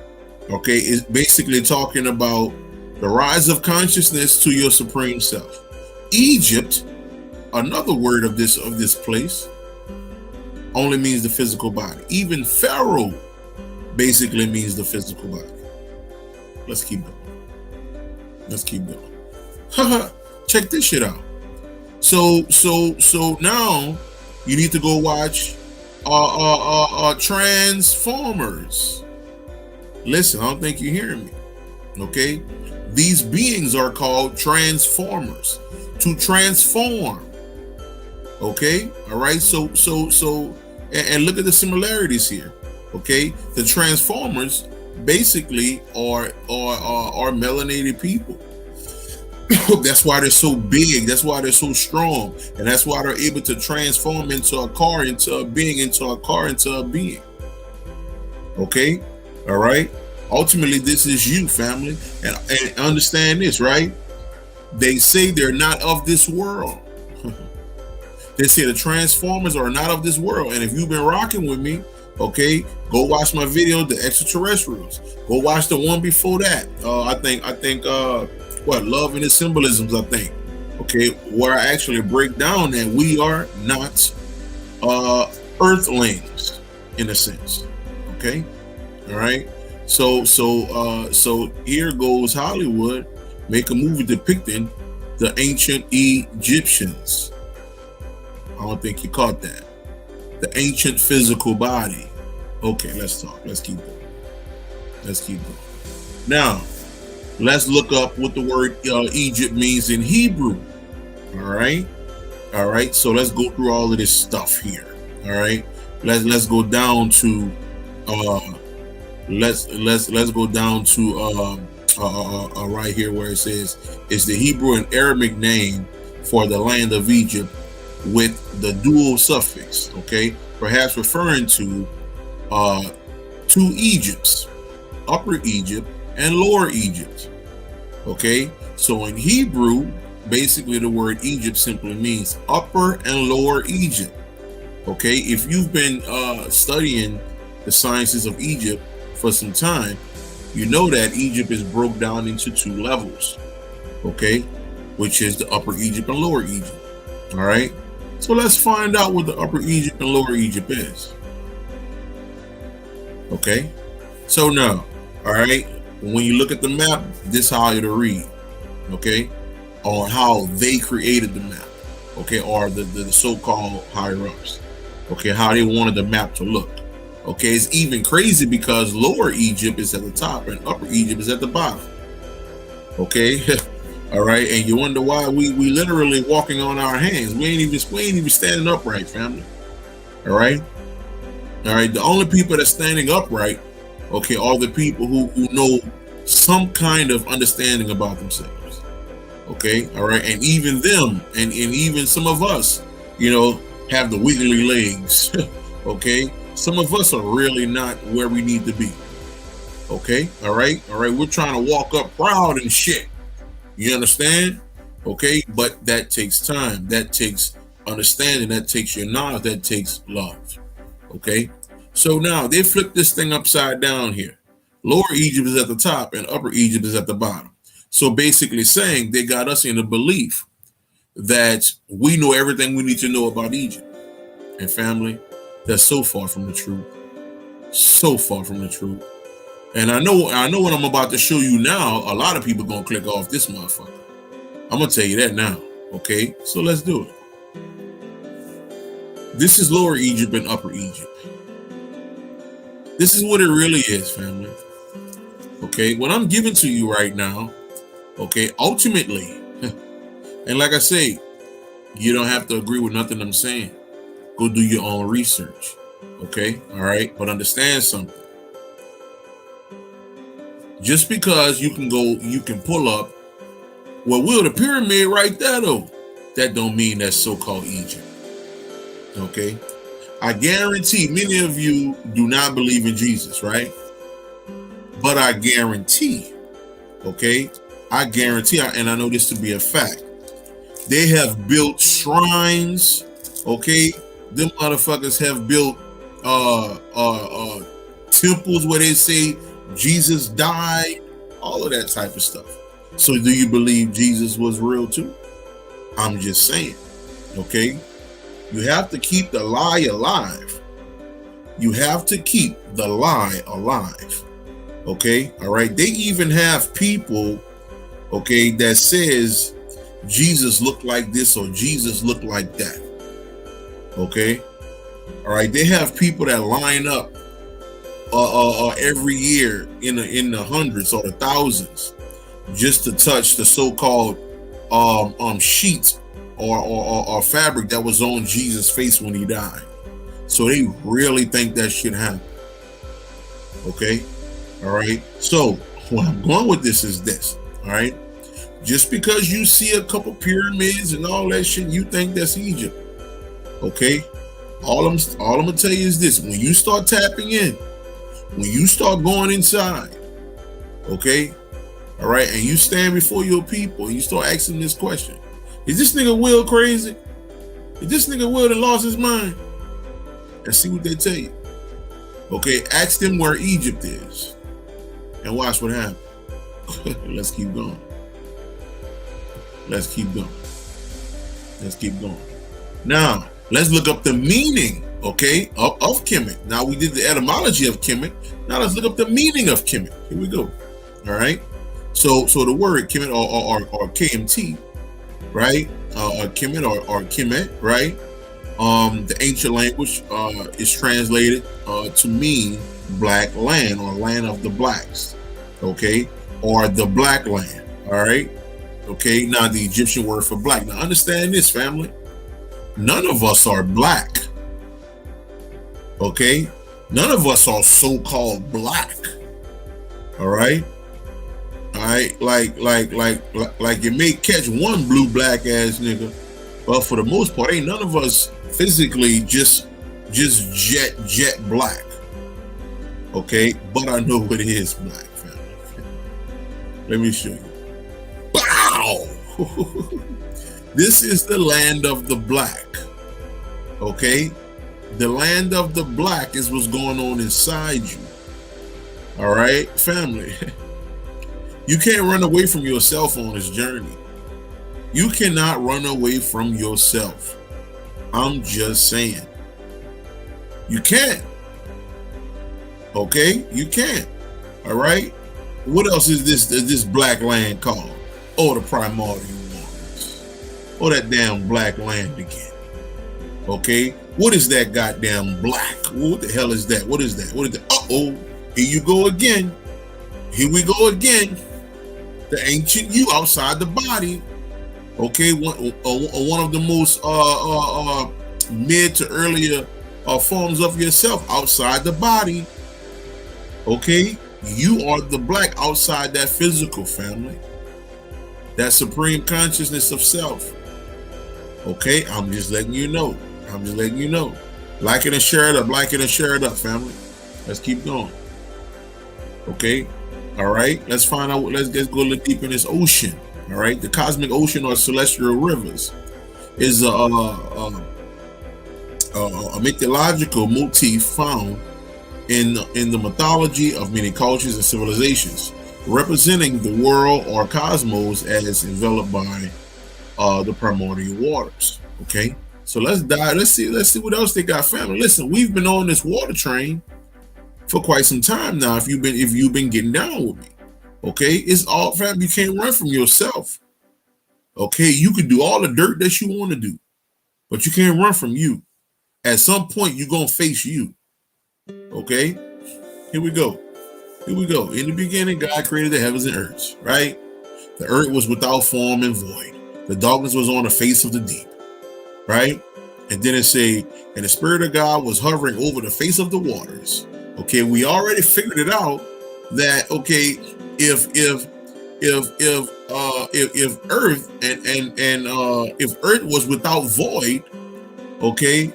okay, is basically talking about the rise of consciousness to your supreme self. Egypt, another word of this place, only means the physical body. Even Pharaoh basically means the physical body. Let's keep going. Let's keep going. Check this shit out. So now you need to go watch Transformers. Listen, I don't think you're hearing me. Okay? These beings are called Transformers. To transform. Okay? All right. So and look at the similarities here. Okay? The Transformers basically are melanated people. That's why they're so big. That's why they're so strong. And that's why they're able to transform into a car, into a being, into a car, into a being. Okay? All right? Ultimately, this is you, family. And understand this, right? They say they're not of this world. They say the Transformers are not of this world. And if you've been rocking with me, okay, go watch my video, The Extraterrestrials. Go watch the one before that. I think Love and its Symbolisms, I think. Okay, where I actually break down that we are not Earthlings, in a sense. Okay, all right. So here goes Hollywood, make a movie depicting the ancient Egyptians. I don't think you caught that. The ancient physical body. Okay, let's talk. Let's keep going. Let's keep going. Now, let's look up what the word Egypt means in Hebrew. All right. All right. So let's go through all of this stuff here. All right. Let's go down to let's go down to right here where it says it's the Hebrew and Arabic name for the land of Egypt with the dual suffix, okay, perhaps referring to two Egypts, Upper Egypt and Lower Egypt. Okay, so in Hebrew, basically the word Egypt simply means Upper and Lower Egypt. Okay, if you've been studying the sciences of Egypt for some time, you know that Egypt is broke down into two levels, okay, which is the Upper Egypt and Lower Egypt. All right, so let's find out what the Upper Egypt and Lower Egypt is. Okay, so now, All right. When you look at the map, this how it'll read. Okay, on how they created the map. Okay, or the so-called higher ups. Okay, how they wanted the map to look. Okay, it's even crazy because Lower Egypt is at the top and Upper Egypt is at the bottom. Okay, all right, and you wonder why we literally walking on our hands. We ain't even standing upright, family. All right, the only people that's standing upright, okay, are the people who know some kind of understanding about themselves. Okay, all right, and even them, and even some of us, have the wiggly legs. Okay, some of us are really not where we need to be. Okay, all right, we're trying to walk up proud and shit. You understand? Okay, but that takes time, that takes understanding, that takes your knowledge, that takes love. Okay, so now they flip this thing upside down here. Lower Egypt is at the top and Upper Egypt is at the bottom. So basically saying they got us in the belief that we know everything we need to know about Egypt. And family, that's so far from the truth. So far from the truth. And I know what I'm about to show you now, a lot of people gonna click off this motherfucker. I'm gonna tell you that now. Okay, so let's do it. This is Lower Egypt and Upper Egypt. This is what it really is, family. Okay, what I'm giving to you right now, okay, ultimately, and like I say, you don't have to agree with nothing I'm saying. Go do your own research. Okay, all right, but understand something. Just because you can pull up, well, the pyramid right there though, that don't mean that's so-called Egypt. Okay, I guarantee many of you do not believe in Jesus, right? But I guarantee, okay, and I know this to be a fact, they have built shrines, okay? Them motherfuckers have built temples where they say Jesus died, all of that type of stuff. So do you believe Jesus was real too? I'm just saying, okay? You have to keep the lie alive. You have to keep the lie alive. Okay, all right. They even have people, okay, that says Jesus looked like this or Jesus looked like that. Okay, all right. They have people that line up every year in the hundreds or the thousands just to touch the so-called sheet or fabric that was on Jesus' face when he died. So they really think that shit happened. Okay. All right. So what I'm going with this is this. All right. Just because you see a couple pyramids and all that shit, you think that's Egypt. Okay. All I'm gonna tell you is this: when you start tapping in, when you start going inside, okay, all right, and you stand before your people and you start asking this question: is this nigga Will crazy? Is this nigga Will that lost his mind? And see what they tell you. Okay, ask them where Egypt is. And watch what happens. Let's keep going. Let's keep going. Let's keep going. Now, let's look up the meaning, okay, of Kemet. Now, we did the etymology of Kemet. Now, let's look up the meaning of Kemet. Here we go. All right. So the word Kemet or KMT, right? Kemet or Kemet, right? The ancient language is translated to mean black land or land of the blacks, okay, or the black land. All right, okay. Now the Egyptian word for black. Now understand this, family. None of us are black. Okay, none of us are so-called black. All right. All right, like you may catch one blue black ass nigga, but for the most part, ain't none of us physically just jet black. Okay, but I know what it is black, family. Let me show you. Wow! This is the land of the black. Okay, the land of the black is what's going on inside you. All right, family. You can't run away from yourself on this journey. You cannot run away from yourself. I'm just saying. You can't. Okay? You can't. All right. What else is this black land called? Oh, the primordial waters. Oh, that damn black land again. Okay. What is that goddamn black? What the hell is that? What is that? What is that? Uh-oh. Here you go again. Here we go again. The ancient you outside the body. Okay. One of the most mid to earlier forms of yourself outside the body. Okay. You are the black outside that physical, family. That supreme consciousness of self. Okay, I'm just letting you know. I'm just letting you know. Like it and share it up. Like it and share it up, family. Let's keep going. Okay. All right. Let's find out. Let's go a little deep in this ocean. All right. The cosmic ocean or celestial rivers is a mythological motif found in the mythology of many cultures and civilizations, representing the world or cosmos as enveloped by the primordial waters. Okay, so let's dive. Let's see what else they got, family. Listen, we've been on this water train for quite some time now. If you've been getting down with me, okay, it's all, family. You can't run from yourself. Okay, you can do all the dirt that you want to do, but you can't run from you. At some point, you're gonna face you. Okay, here we go. Here we go. In the beginning, God created the heavens and earths, right? The earth was without form and void. The darkness was on the face of the deep, right? And then it say, and the Spirit of God was hovering over the face of the waters. Okay, we already figured it out that, okay, if earth if earth was without void, okay,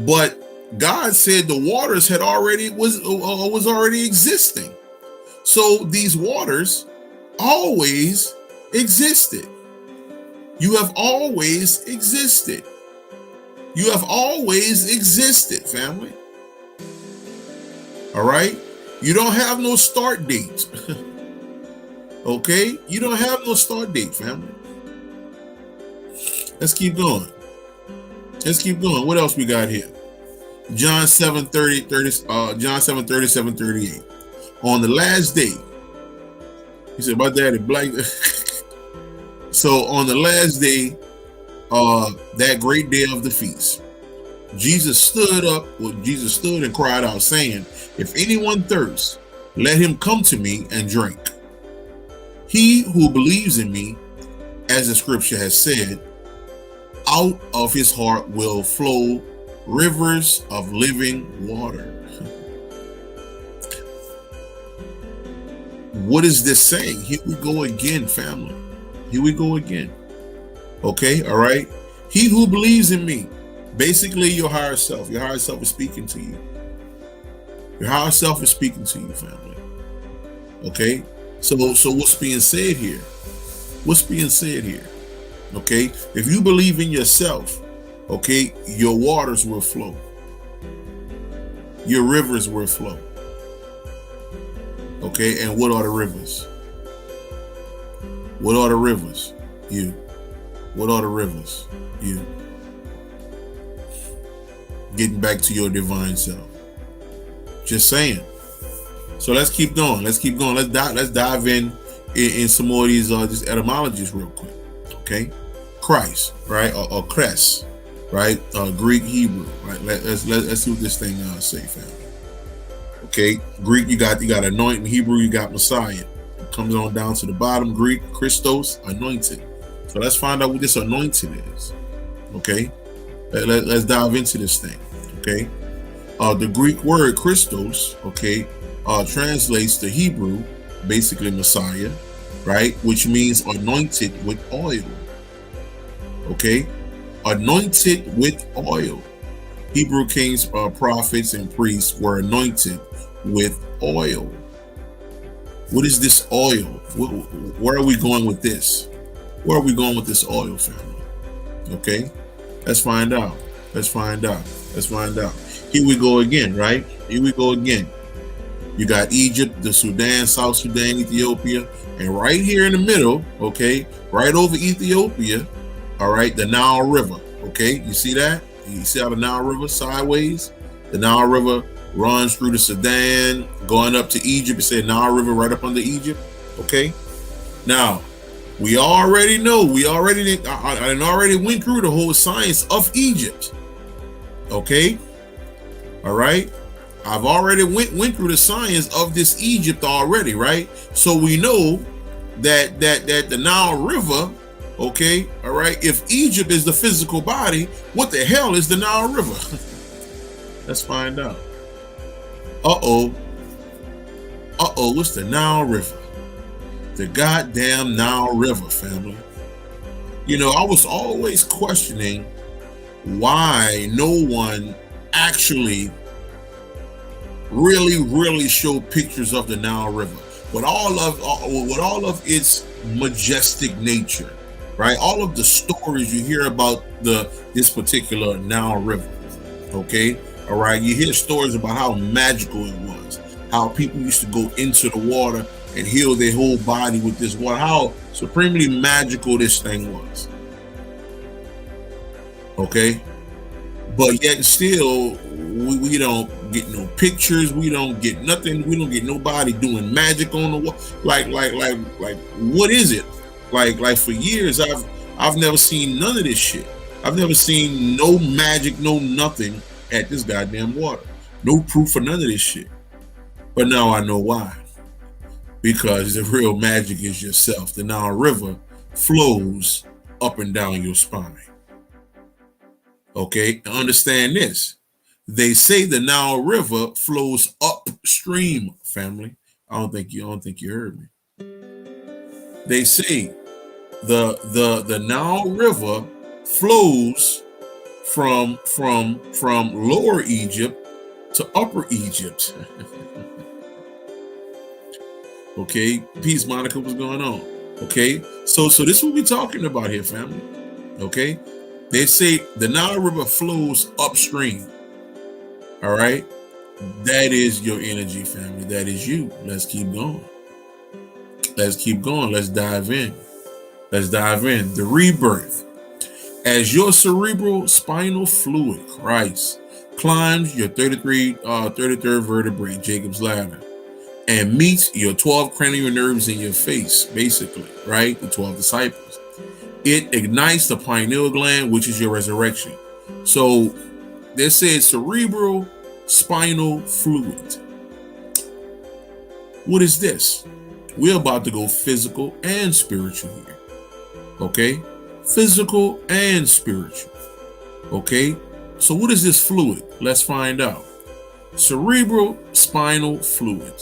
but God said the waters had already was already existing. So these waters always existed. You have always existed. You have always existed, family. All right? You don't have no start date. Okay? You don't have no start date, family. Let's keep going. Let's keep going. What else we got here? John 7:37-38. On the last day, he said, my daddy black. So on the last day, that great day of the feast, Jesus stood and cried out, saying, if anyone thirsts, let him come to me and drink. He who believes in me, as the scripture has said, out of his heart will flow rivers of living water. What is this saying? Here we go again, family. Here we go again. Okay, all right. He who believes in me, basically your higher self. Your higher self is speaking to you. Your higher self is speaking to you, family. Okay, so what's being said here? What's being said here? Okay, if you believe in yourself, okay, your waters will flow. Your rivers will flow. Okay, and what are the rivers? What are the rivers? You. What are the rivers? You. Getting back to your divine self. Just saying. So let's keep going. Let's keep going. Let's dive in some more of these just etymologies real quick. Okay, Christ, right, or Chres, right, Greek, Hebrew, right. Let's see what this thing say, family. Okay, Greek, you got anointing. Hebrew, you got Messiah. It comes on down to the bottom. Greek, Christos, anointed. So let's find out what this anointed is. Okay, let's dive into this thing. Okay, the Greek word Christos, okay, translates to Hebrew, basically Messiah, right, which means anointed with oil. Okay, anointed with oil. Hebrew kings, prophets, and priests were anointed with oil. What is this oil? Where are we going with this? Where are we going with this oil, family? Okay, let's find out. Let's find out. Let's find out. Here we go again, right? Here we go again. You got Egypt, the Sudan, South Sudan, Ethiopia, and right here in the middle, okay, right over Ethiopia, all right, the Nile River. Okay, you see that? You see how the Nile River sideways? The Nile River runs through the Sudan, going up to Egypt. It said Nile River right up under Egypt. Okay. Now, we already know, I already went through the whole science of Egypt. Okay. All right. I've already went through the science of this Egypt already, right? So we know that the Nile River, okay, all right, if Egypt is the physical body, what the hell is the Nile River? Let's find out. What's the Nile River? The goddamn Nile River, family. You know, I was always questioning why no one actually really show pictures of the Nile River with all of its majestic nature, right? All of the stories you hear about this particular Nile River, okay? All right, you hear stories about how magical it was, how people used to go into the water and heal their whole body with this water, how supremely magical this thing was, okay? But yet still, we don't get no pictures. We don't get nothing. We don't get nobody doing magic on the wall. Like, what is it? Like for years, I've never seen none of this shit. I've never seen no magic, no nothing at this goddamn water. No proof for none of this shit. But now I know why. Because the real magic is yourself. The Nile River flows up and down your spine. Okay, understand this. They say the Nile River flows upstream, family. I don't think you heard me. They say the Nile River flows from lower Egypt to upper Egypt. Okay, peace, Monica, what's going on? Okay, so this is what we're talking about here, family. Okay, they say the Nile River flows upstream. All right, that is your energy, family. That is you. Let's keep going. Let's keep going. Let's dive in. Let's dive in. The rebirth. As your cerebral spinal fluid, Christ, climbs your 33rd vertebrae, Jacob's ladder, and meets your 12 cranial nerves in your face, basically, right? The 12 disciples. It ignites the pineal gland, which is your resurrection. So they said cerebral spinal fluid. What is this? We're about to go physical and spiritual here. Okay? Physical and spiritual. Okay? So what is this fluid? Let's find out. Cerebral spinal fluid,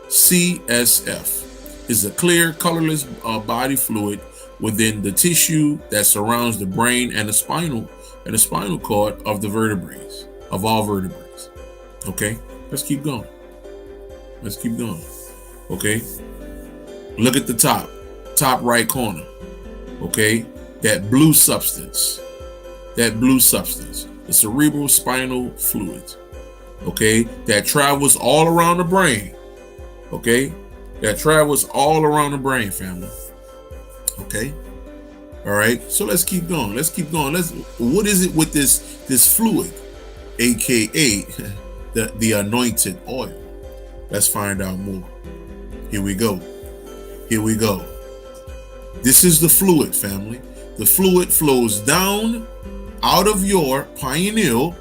CSF, is a clear, colorless body fluid within the tissue that surrounds the brain and the spinal cord of the vertebrae, of all vertebrates. Okay, let's keep going. Let's keep going. Okay, look at the top right corner. Okay, that blue substance, the cerebral spinal fluid. Okay, that travels all around the brain. Okay, that travels all around the brain, family. Okay, all right. So let's keep going. Let's keep going. What is it with this fluid, aka the anointed oil? Let's find out more. Here we go. Here we go. This is the fluid, family. The fluid flows down out of your pineal.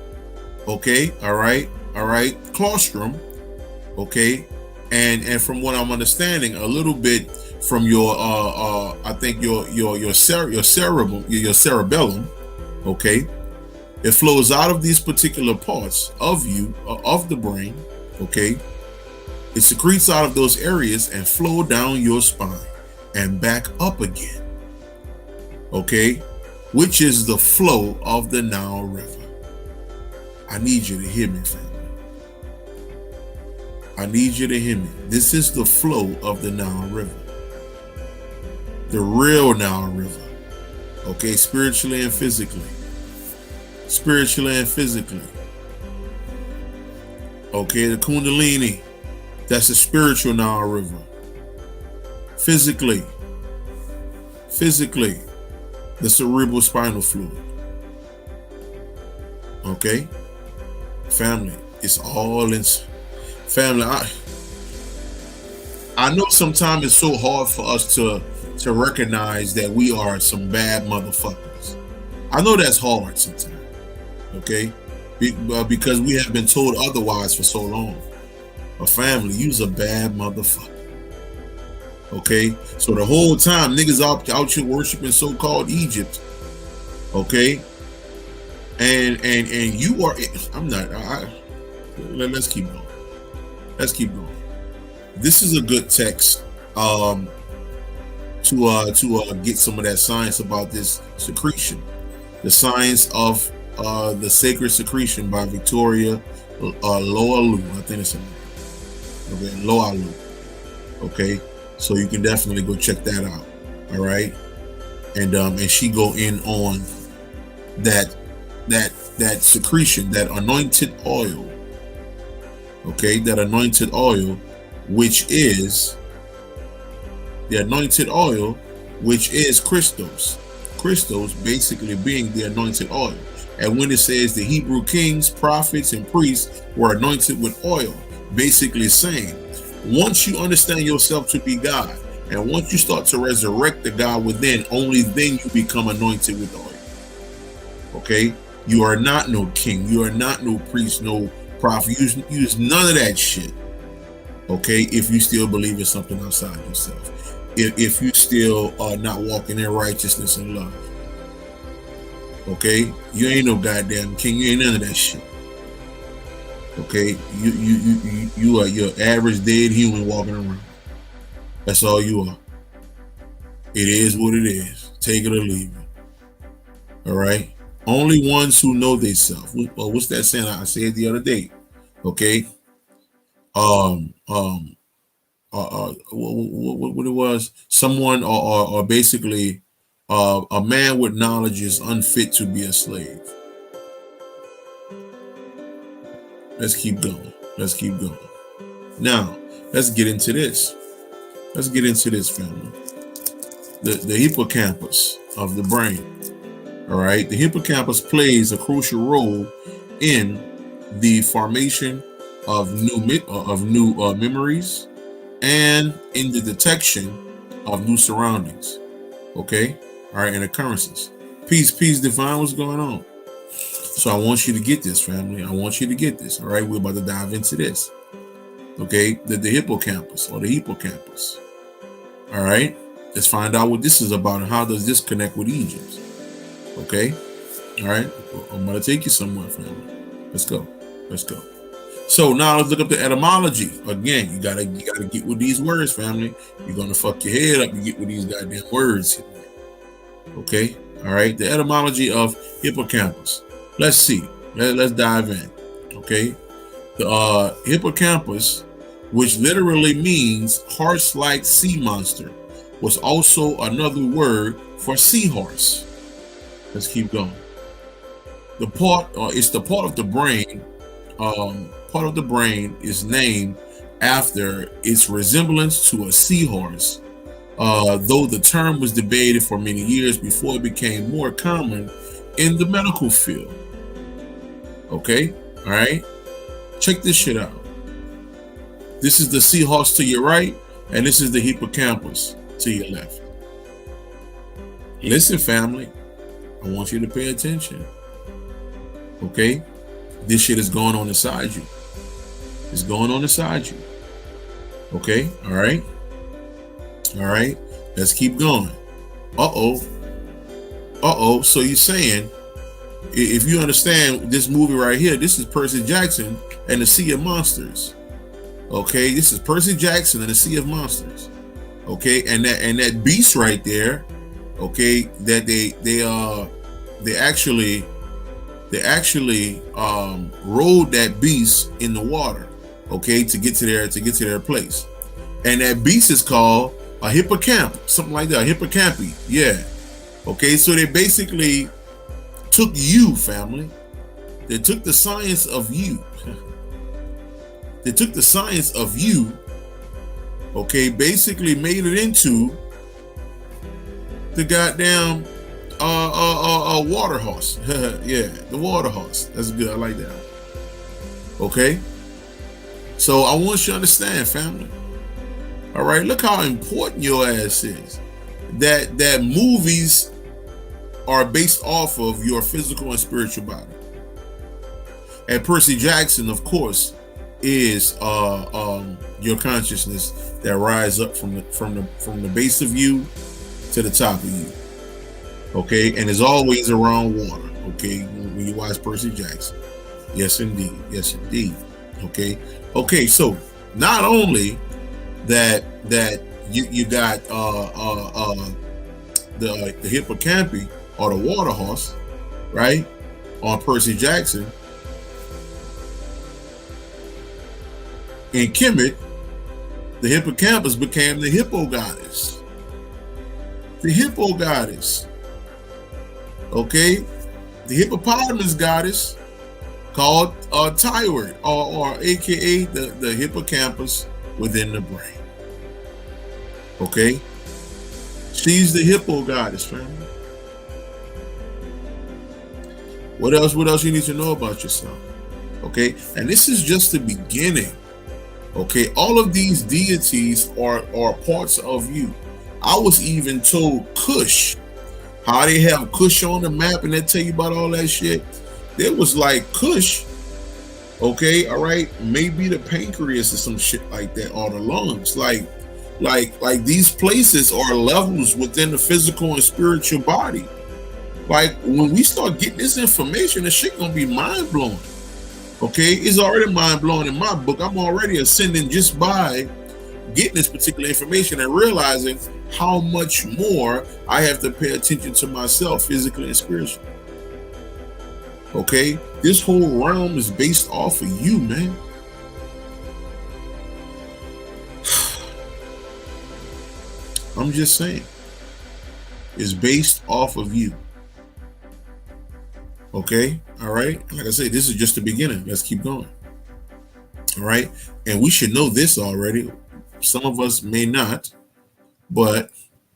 Okay, all right, claustrum. Okay, and from what I'm understanding, a little bit from your I think your cerebellum. Okay, it flows out of these particular parts of you, of the brain. Okay, it secretes out of those areas and flow down your spine and back up again. Okay, which is the flow of the Nile River. I need you to hear me, family. I need you to hear me. This is the flow of the Nile River. The real Nile River. Okay, spiritually and physically. Spiritually and physically. Okay, the Kundalini. That's the spiritual Nile River. Physically, the cerebral spinal fluid. Okay, family, It's all in family. I know sometimes it's so hard for us to recognize that we are some bad motherfuckers. I know that's hard sometimes, okay? Because we have been told otherwise for so long. A family, you's a bad motherfucker. Okay? So the whole time, niggas out here worshiping so-called Egypt, okay? And you are, I'm not, let's keep going. Let's keep going. This is a good text to get some of that science about this secretion. The Science of the Sacred Secretion by Victoria Loalu. I think it's okay, Loalu. Okay, so you can definitely go check that out. All right, and she go in on that secretion, that anointed oil. Okay, that anointed oil, which is the anointed oil, which is Christos. Christos basically being the anointed oil. And when it says the Hebrew kings, prophets, and priests were anointed with oil, basically saying, once you understand yourself to be God, and once you start to resurrect the God within, only then you become anointed with oil. Okay? You are not no king. You are not no priest, no prophet. Use none of that shit. Okay? If you still believe in something outside yourself. If you still are not walking in righteousness and love. Okay? You ain't no goddamn king. You ain't none of that shit. Okay? You are your average dead human walking around. That's all you are. It is what it is. Take it or leave it. All right? Only ones who know themselves. What's that saying? I said the other day. Okay? What it was? Someone or basically a man with knowledge is unfit to be a slave. Let's keep going. Let's keep going. Now, let's get into this. Let's get into this, family. The hippocampus of the brain. All right. The hippocampus plays a crucial role in the formation of new memories and in the detection of new surroundings. Okay. All right. And occurrences. Peace, divine. What's going on? So I want you to get this, family. I want you to get this. All right. We're about to dive into this. Okay. The hippocampus or the hippocampus. All right. Let's find out what this is about and how does this connect with Egypt. Okay. All right. I'm going to take you somewhere, family. Let's go. Let's go. So now let's look up the etymology. Again, you gotta get with these words, family. You're gonna fuck your head up. You get with these goddamn words. Okay. All right. The etymology of hippocampus. Let's see. Let's dive in. Okay. The hippocampus, which literally means horse-like sea monster, was also another word for seahorse. Let's keep going. It's the part of the brain. Part of the brain is named after its resemblance to a seahorse, though the term was debated for many years before it became more common in the medical field. Okay, all right. Check this shit out. This is the seahorse to your right, and this is the hippocampus to your left. Listen, family, I want you to pay attention. Okay, this shit is going on inside you. It's going on inside you. Okay, all right. All right, let's keep going. So you're saying, if you understand this movie right here, this is Percy Jackson and the Sea of Monsters. Okay, this is Percy Jackson and the Sea of Monsters. Okay, and that beast right there. Okay, that they actually rode that beast in the water. Okay, to get to their place, and that beast is called a hippocamp, something like that, a hippocampi. Yeah. Okay, so they basically took you, family. They took the science of you. They took the science of you. Okay, basically made it into the goddamn water horse. Yeah, the water horse. That's good. I like that. Okay? So I want you to understand, family. All right, look how important your ass is. That movies are based off of your physical and spiritual body. And Percy Jackson, of course, is your consciousness that rise up from the base of you to the top of you. Okay, and is always around water. Okay, when you watch Percy Jackson. Yes, indeed. Yes, indeed. Okay. Okay. So not only that you got the hippocampi or the water horse, right, on Percy Jackson. In Kemet, the hippocampus became the hippo goddess. The hippo goddess. Okay, the hippopotamus goddess called thyroid, or aka the hippocampus within the brain. Okay, she's the hippo goddess, family. What else? What else you need to know about yourself? Okay, and this is just the beginning. Okay, all of these deities are parts of you. I was even told Kush, how they have Kush on the map and they tell you about all that shit. There was like Kush, okay, all right, maybe the pancreas or some shit like that, or the lungs. Like these places are levels within the physical and spiritual body. Like when we start getting this information, the shit gonna be mind blowing. Okay, it's already mind blowing in my book. I'm already ascending just by getting this particular information and realizing how much more I have to pay attention to myself physically and spiritually. Okay, this whole realm is based off of you, man. I'm just saying, it's based off of you. Okay, all right. Like I say, this is just the beginning. Let's keep going. All right, and we should know this already. Some of us may not, but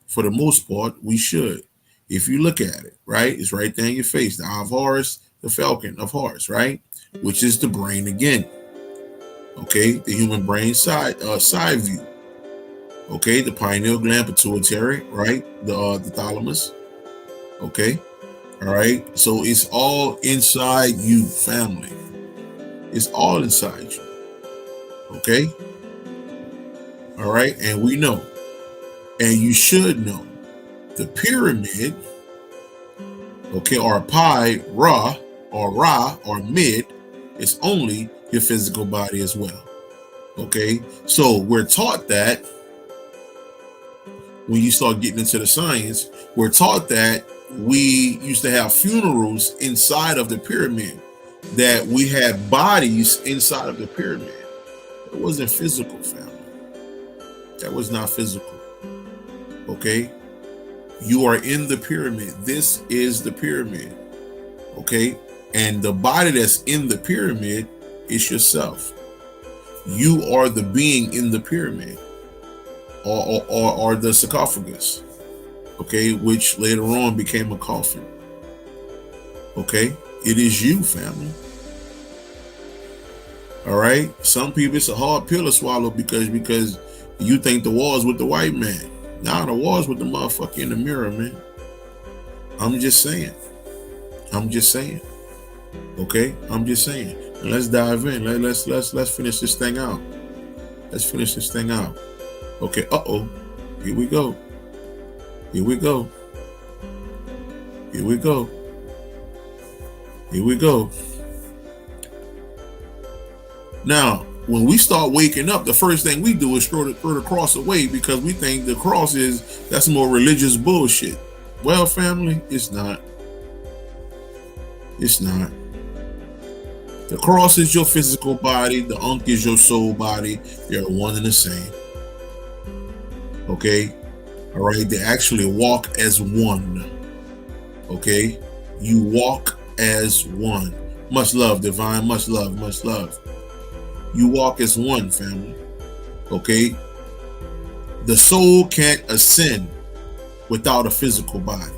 for the most part, we should. If you look at it, right, it's right there in your face. The eye of Horus, the falcon of Horus, right, which is the brain again. Okay, the human brain side view. Okay, the pineal gland, pituitary, right, the thalamus. Okay. All right, so it's all inside you, family. It's all inside you. Okay. All right, and we know, and you should know, the pyramid, okay, or pi, ra, or mid, is only your physical body as well. Okay, so we're taught that when you start getting into the science, we're taught that we used to have funerals inside of the pyramid, that we had bodies inside of the pyramid. It wasn't physical, family. That was not physical. Okay, you are in the pyramid. This is the pyramid. Okay, and the body that's in the pyramid is yourself. You are the being in the pyramid, or the sarcophagus. Okay, which later on became a coffin. Okay, it is you, family. All right, some people, it's a hard pill to swallow because you think the war's with the white man. Nah, the war's with the motherfucker in the mirror, man. I'm just saying. Okay, I'm just saying. And let's dive in. Let's finish this thing out. Let's finish this thing out. Okay. Here we go. Here we go. Here we go. Here we go. Now, when we start waking up, the first thing we do is throw the cross away because we think the cross that's more religious bullshit. Well, family, it's not. It's not. The cross is your physical body. The Ankh is your soul body. They're one and the same. Okay? All right? They actually walk as one. Okay? You walk as one. Much love, divine. Much love. Much love. You walk as one, family. Okay? The soul can't ascend without a physical body.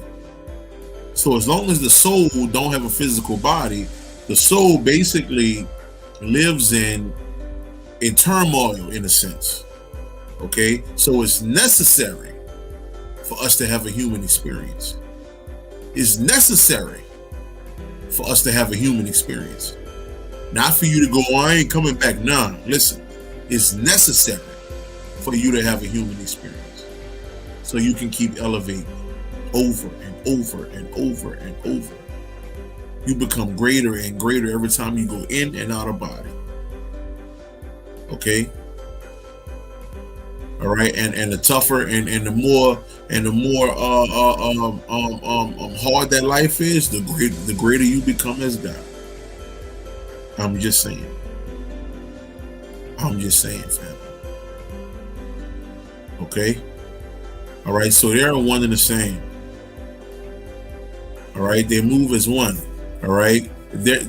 So as long as the soul don't have a physical body, the soul basically lives in turmoil, in a sense. Okay, so it's necessary for us to have a human experience. It's necessary for us to have a human experience. Not for you to go, oh, I ain't coming back. Nah, listen, it's necessary for you to have a human experience, so you can keep elevating over and over and over and over. You become greater and greater every time you go in and out of body. Okay. All right, and the tougher and the more hard that life is, the greater you become as God. I'm just saying. Family. Okay. All right, so they're one and the same. All right, they move as one. All right.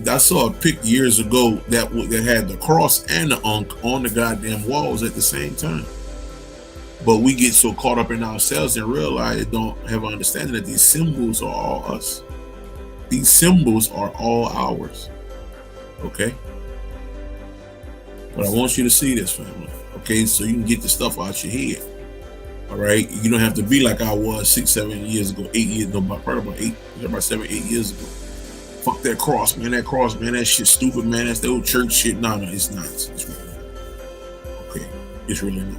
I saw a pic years ago that had the cross and the Ankh on the goddamn walls at the same time. But we get so caught up in ourselves and realize, don't have an understanding that these symbols are all us. These symbols are all ours. Okay? But I want you to see this, family. Okay? So you can get the stuff out your head. All right? You don't have to be like I was 6, 7 years ago, 8 years, no, probably about 7, 8 years ago. Fuck that cross, man. That cross, man. That shit stupid, man. That's the old church shit. No, it's not. It's really not. Okay? It's really not.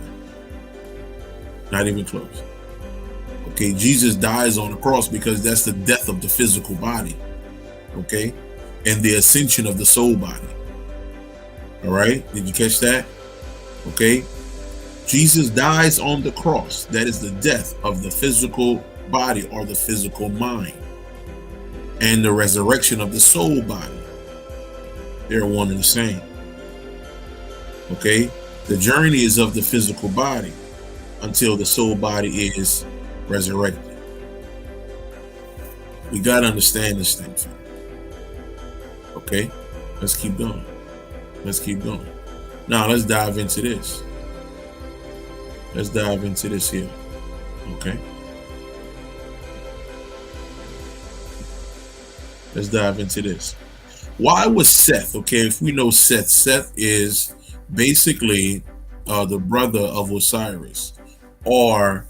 Not even close. Okay, Jesus dies on the cross because that's the death of the physical body. Okay, and the ascension of the soul body. All right, did you catch that? Okay, Jesus dies on the cross. That is the death of the physical body or the physical mind, and the resurrection of the soul body. They're one and the same. Okay, the journey is of the physical body until the soul body is resurrected. We got to understand this thing, fam. Okay, let's keep going. Let's keep going. Now let's dive into this. Let's dive into this here. Okay. Let's dive into this. Why was Seth? Okay, if we know Seth is basically the brother of Osiris. Or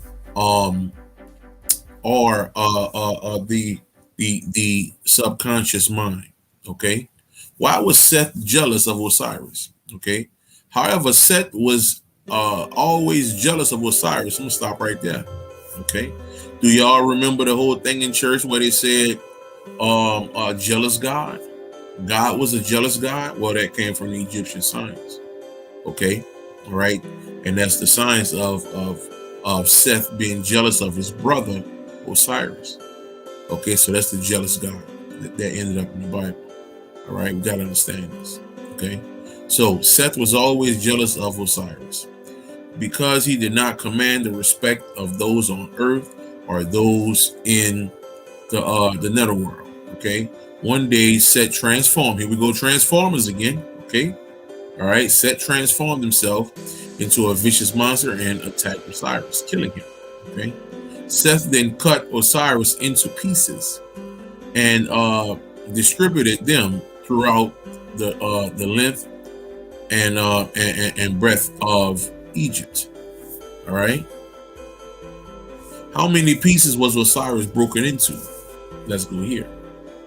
the subconscious mind. Okay, why was Seth jealous of Osiris? Okay, however, Seth was always jealous of Osiris. I'm gonna stop right there. Okay, do y'all remember the whole thing in church where they said jealous God? God was a jealous God. Well, that came from the Egyptian science. Okay, all right, and that's the science of Seth being jealous of his brother Osiris. Okay, so that's the jealous God that ended up in the Bible. All right, we got to understand this. Okay, so Seth was always jealous of Osiris because he did not command the respect of those on earth or those in the netherworld. Okay, one day Seth transformed. Here we go, Transformers again. Okay, all right, Seth transformed himself into a vicious monster and attacked Osiris, killing him. Okay, Seth then cut Osiris into pieces and distributed them throughout the length and breadth of Egypt. All right, how many pieces was Osiris broken into? Let's go here.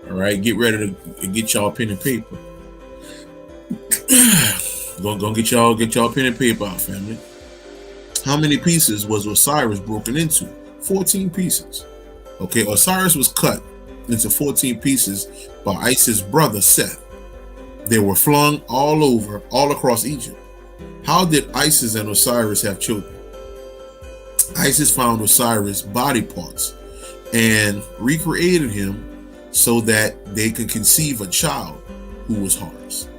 All right, get ready to get y'all pen and paper. Gonna get y'all pen and paper out, family. How many pieces was Osiris broken into? 14 pieces. Okay, Osiris was cut into 14 pieces by Isis' brother Seth. They were flung all across Egypt. How did Isis and Osiris have children? Isis found Osiris' body parts and recreated him so that they could conceive a child who was Horus.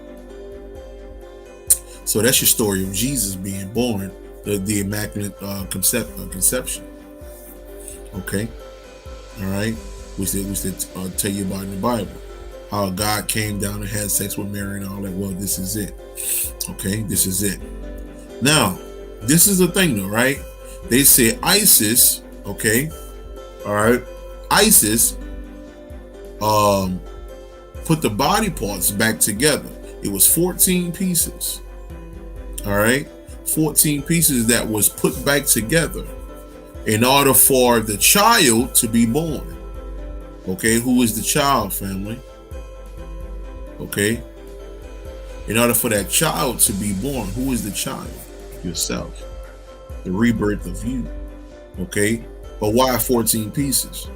So that's your story of Jesus being born, the Immaculate Conception. Okay, all right. We said tell you about in the Bible how God came down and had sex with Mary and all that. Well, this is it. Okay, this is it. Now, this is the thing, though, right? They say Isis. Okay, all right. Isis put the body parts back together. It was 14 pieces. All right, 14 pieces that was put back together in order for the child to be born. Okay, who is the child, family? Okay, in order for that child to be born, who is the child? Yourself, the rebirth of you. Okay, but why 14 pieces?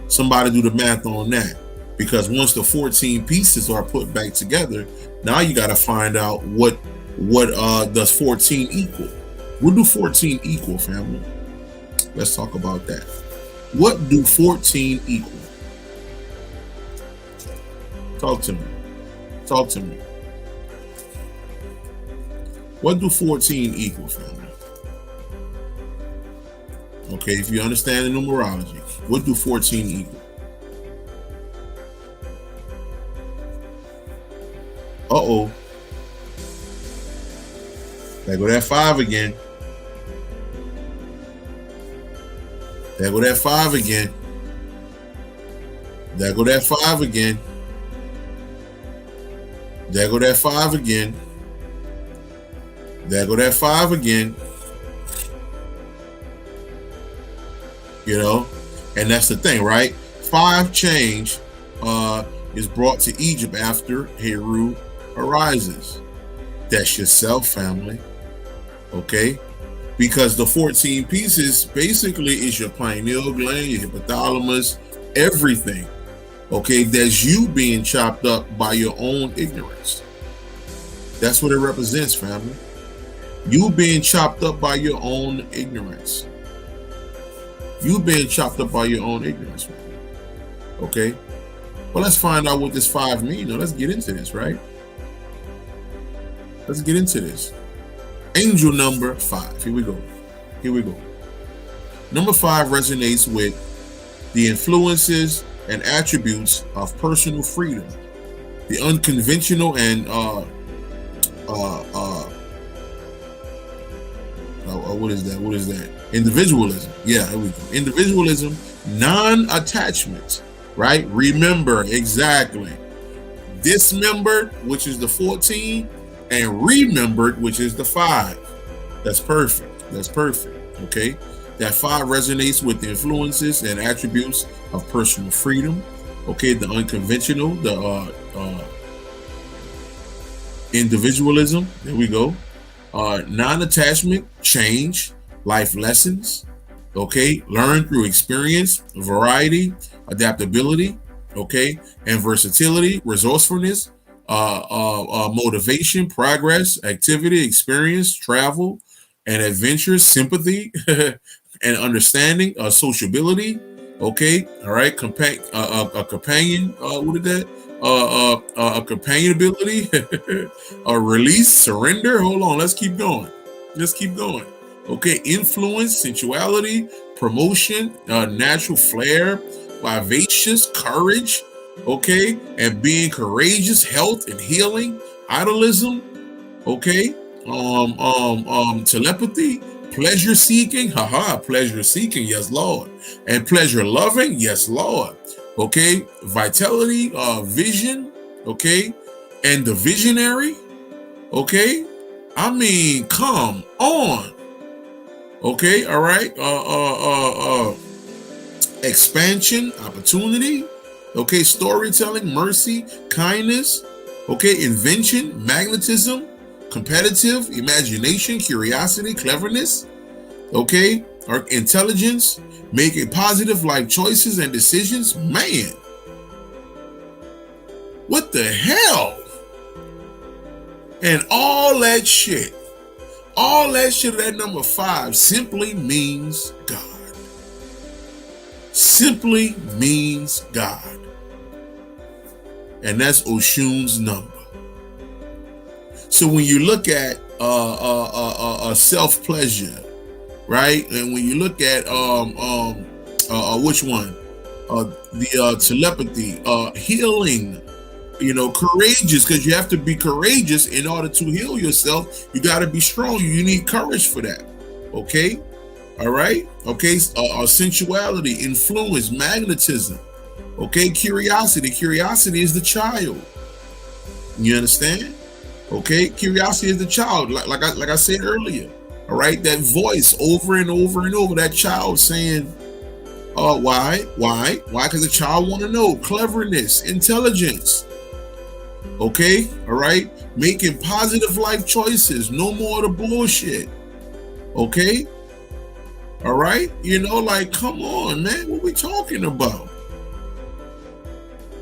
Somebody do the math on that, because once the 14 pieces are put back together, now you got to find out what does 14 equal. What do 14 equal, family? Let's talk about that. What do 14 equal? Talk to me. Talk to me. What do 14 equal, family? Okay, if you understand the numerology, what do 14 equal? Uh-oh. There go that 5 again. There go that 5 again. There go that 5 again. There go that 5 again. There go that 5 again. You know, and that's the thing, right? 5 change is brought to Egypt after Heru arises. That's yourself, family. Okay, because the 14 pieces basically is your pineal gland, your hypothalamus, everything. Okay, that's you being chopped up by your own ignorance. That's what it represents, family. You being chopped up by your own ignorance. You being chopped up by your own ignorance. Okay, well, let's find out what this 5 means. Now let's get into this, right? Let's get into this. Angel number 5. Here we go. Here we go. Number 5 resonates with the influences and attributes of personal freedom, the unconventional and what is that? What is that? Individualism. Yeah, here we go. Individualism, non-attachment. Right? Remember, exactly. Dismembered, which is the 14. And remembered, which is the 5. That's perfect. That's perfect. Okay. That 5 resonates with the influences and attributes of personal freedom. Okay. The unconventional, the individualism. There we go. Non-attachment, change, life lessons. Okay. Learn through experience, variety, adaptability. Okay. And versatility, resourcefulness. Motivation, progress, activity, experience, travel, and adventure, sympathy, and understanding, sociability. Okay, all right, a companion. What is that? A companionability, a release, surrender. Hold on, let's keep going. Let's keep going. Okay, influence, sensuality, promotion, natural flair, vivacious, courage. Okay, and being courageous, health and healing, idolism, okay, telepathy, pleasure seeking, pleasure seeking, yes, Lord, and pleasure loving, yes, Lord, okay, vitality, vision, okay, and the visionary, okay, I mean, come on, okay, all right, expansion, opportunity. Okay, storytelling, mercy, kindness, okay, invention, magnetism, competitive, imagination, curiosity, cleverness, okay, or intelligence, making positive life choices and decisions. Man, what the hell? And all that shit of that number 5 simply means God. Simply means God. And that's Oshun's number. So when you look at self-pleasure, right? And when you look at which one? The telepathy, healing, courageous, because you have to be courageous in order to heal yourself. You got to be strong. You need courage for that. Okay? All right? Okay? Sensuality, influence, magnetism. Okay, curiosity. Curiosity is the child. You understand? Okay, curiosity is the child, like I said earlier. All right, that voice over and over and over, that child saying, why? Because the child want to know. Cleverness, intelligence. Okay, all right, making positive life choices. No more of the bullshit. Okay, all right, like, come on, man. What we talking about?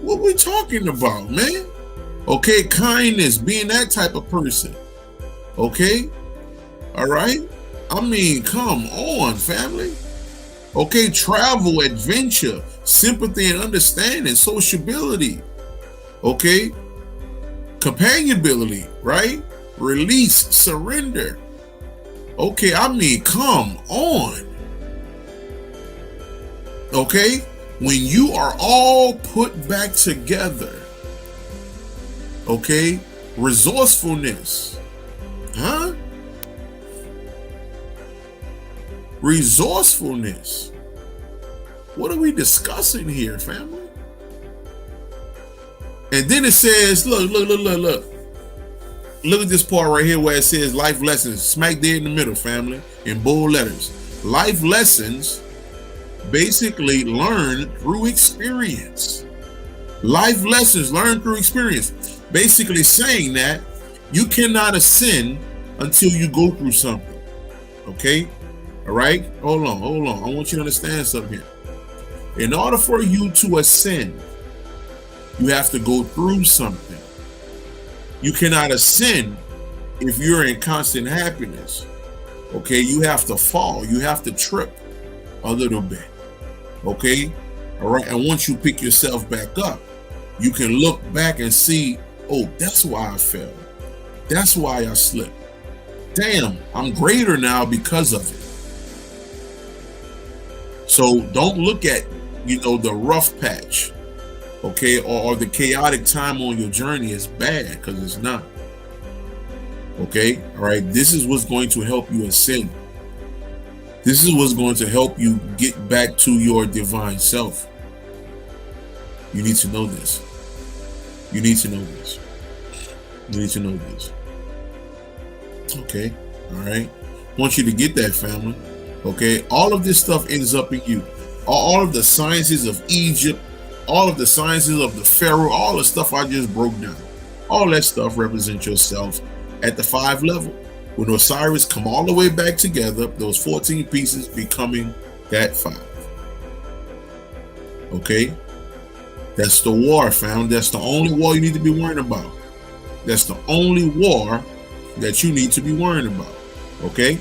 What we talking about, man? Okay, kindness, being that type of person. Okay, all right. I mean, come on, family. Okay, travel, adventure, sympathy and understanding, sociability. Okay, companionability, right? Release, surrender. Okay, I mean, come on. Okay, when you are all put back together, okay, resourcefulness, huh? Resourcefulness. What are we discussing here, family? And then it says, look at this part right here where it says life lessons, smack there in the middle, family, in bold letters. Life lessons basically learned through experience. Life lessons learned through experience. Basically saying that you cannot ascend until you go through something. Okay? All right? Hold on. I want you to understand something here. In order for you to ascend, you have to go through something. You cannot ascend if you're in constant happiness. Okay? You have to fall. You have to trip a little bit. Okay? All right? And once you pick yourself back up, you can look back and see, oh, that's why I fell. That's why I slipped. Damn, I'm greater now because of it. So don't look at, the rough patch, okay, or the chaotic time on your journey as bad, because it's not. Okay, all right, this is what's going to help you ascend. This is what's going to help you get back to your divine self. You need to know this. You need to know this. You need to know this. Okay, all right. I want you to get that, family. Okay, all of this stuff ends up in you. All of the sciences of Egypt, all of the sciences of the Pharaoh, all the stuff I just broke down, all that stuff represents yourself at the 5 level. When Osiris come all the way back together, those 14 pieces becoming that 5. Okay, that's the war, fam. That's the only war you need to be worrying about. That's the only war that you need to be worrying about. Okay.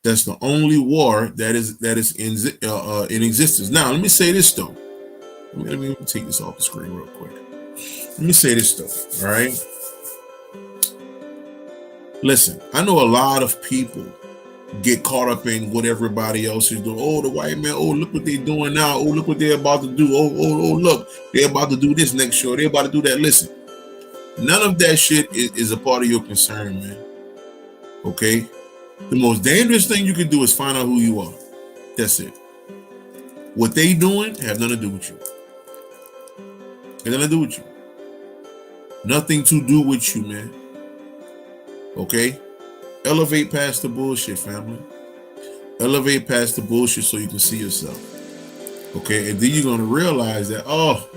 That's the only war that is in existence. Now, let me say this though. Let me take this off the screen real quick. Let me say this though. All right. Listen, I know a lot of people get caught up in what everybody else is doing. Oh, the white man. Oh, look what they're doing now. Oh, look what they're about to do. Oh, look, they're about to do this next show. They're about to do that. Listen, none of that shit is a part of your concern, man. Okay. The most dangerous thing you can do is find out who you are. That's it. What they doing have nothing to do with you. Have nothing to do with you. Nothing to do with you, man. Okay? Elevate past the bullshit, family. Elevate past the bullshit so you can see yourself. Okay? And then you're going to realize that, oh,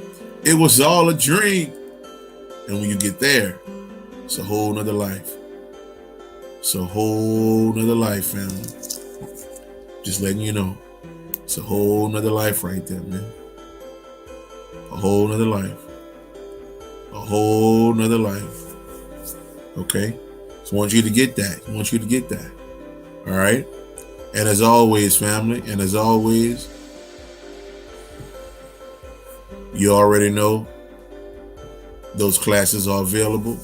it was all a dream. And when you get there, it's a whole nother life. It's a whole nother life, family. Just letting you know. It's a whole nother life right there, man. A whole nother life. A whole nother life. Okay? So I want you to get that. I want you to get that. All right? And as always, family, and as always, you already know those classes are available.